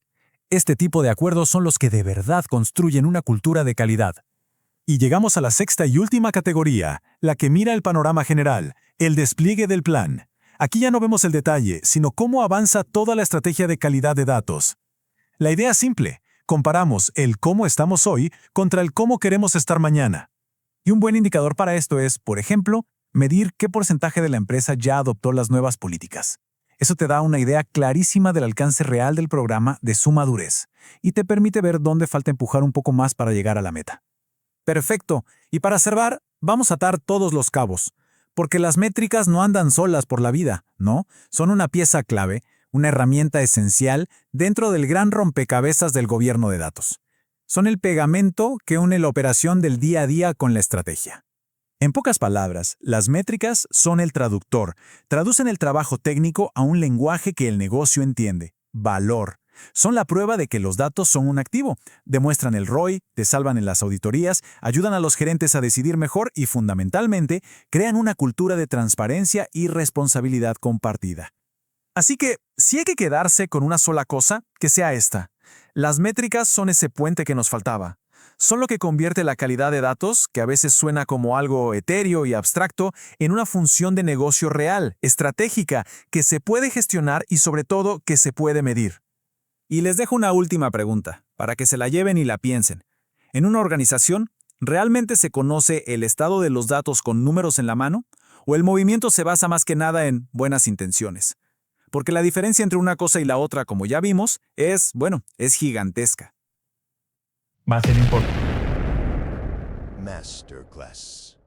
Este tipo de acuerdos son los que de verdad construyen una cultura de calidad. Y llegamos a la sexta y última categoría, la que mira el panorama general, el despliegue del plan. Aquí ya no vemos el detalle, sino cómo avanza toda la estrategia de calidad de datos. La idea es simple. Comparamos el cómo estamos hoy contra el cómo queremos estar mañana. Y un buen indicador para esto es, por ejemplo, medir qué porcentaje de la empresa ya adoptó las nuevas políticas. Eso te da una idea clarísima del alcance real del programa, de su madurez, y te permite ver dónde falta empujar un poco más para llegar a la meta. Perfecto. Y para cerrar, vamos a atar todos los cabos. Porque las métricas no andan solas por la vida, ¿no? Son una pieza clave, una herramienta esencial dentro del gran rompecabezas del gobierno de datos. Son el pegamento que une la operación del día a día con la estrategia. En pocas palabras, las métricas son el traductor. Traducen el trabajo técnico a un lenguaje que el negocio entiende. Valor. Son la prueba de que los datos son un activo. Demuestran el ROI, te salvan en las auditorías, ayudan a los gerentes a decidir mejor y, fundamentalmente, crean una cultura de transparencia y responsabilidad compartida. Así que, si hay que quedarse con una sola cosa, que sea esta. Las métricas son ese puente que nos faltaba. Son lo que convierte la calidad de datos, que a veces suena como algo etéreo y abstracto, en una función de negocio real, estratégica, que se puede gestionar y sobre todo que se puede medir. Y les dejo una última pregunta, para que se la lleven y la piensen. En una organización, ¿realmente se conoce el estado de los datos con números en la mano? ¿O el movimiento se basa más que nada en buenas intenciones? Porque la diferencia entre una cosa y la otra, como ya vimos, es gigantesca. Más en importante. Masterclass.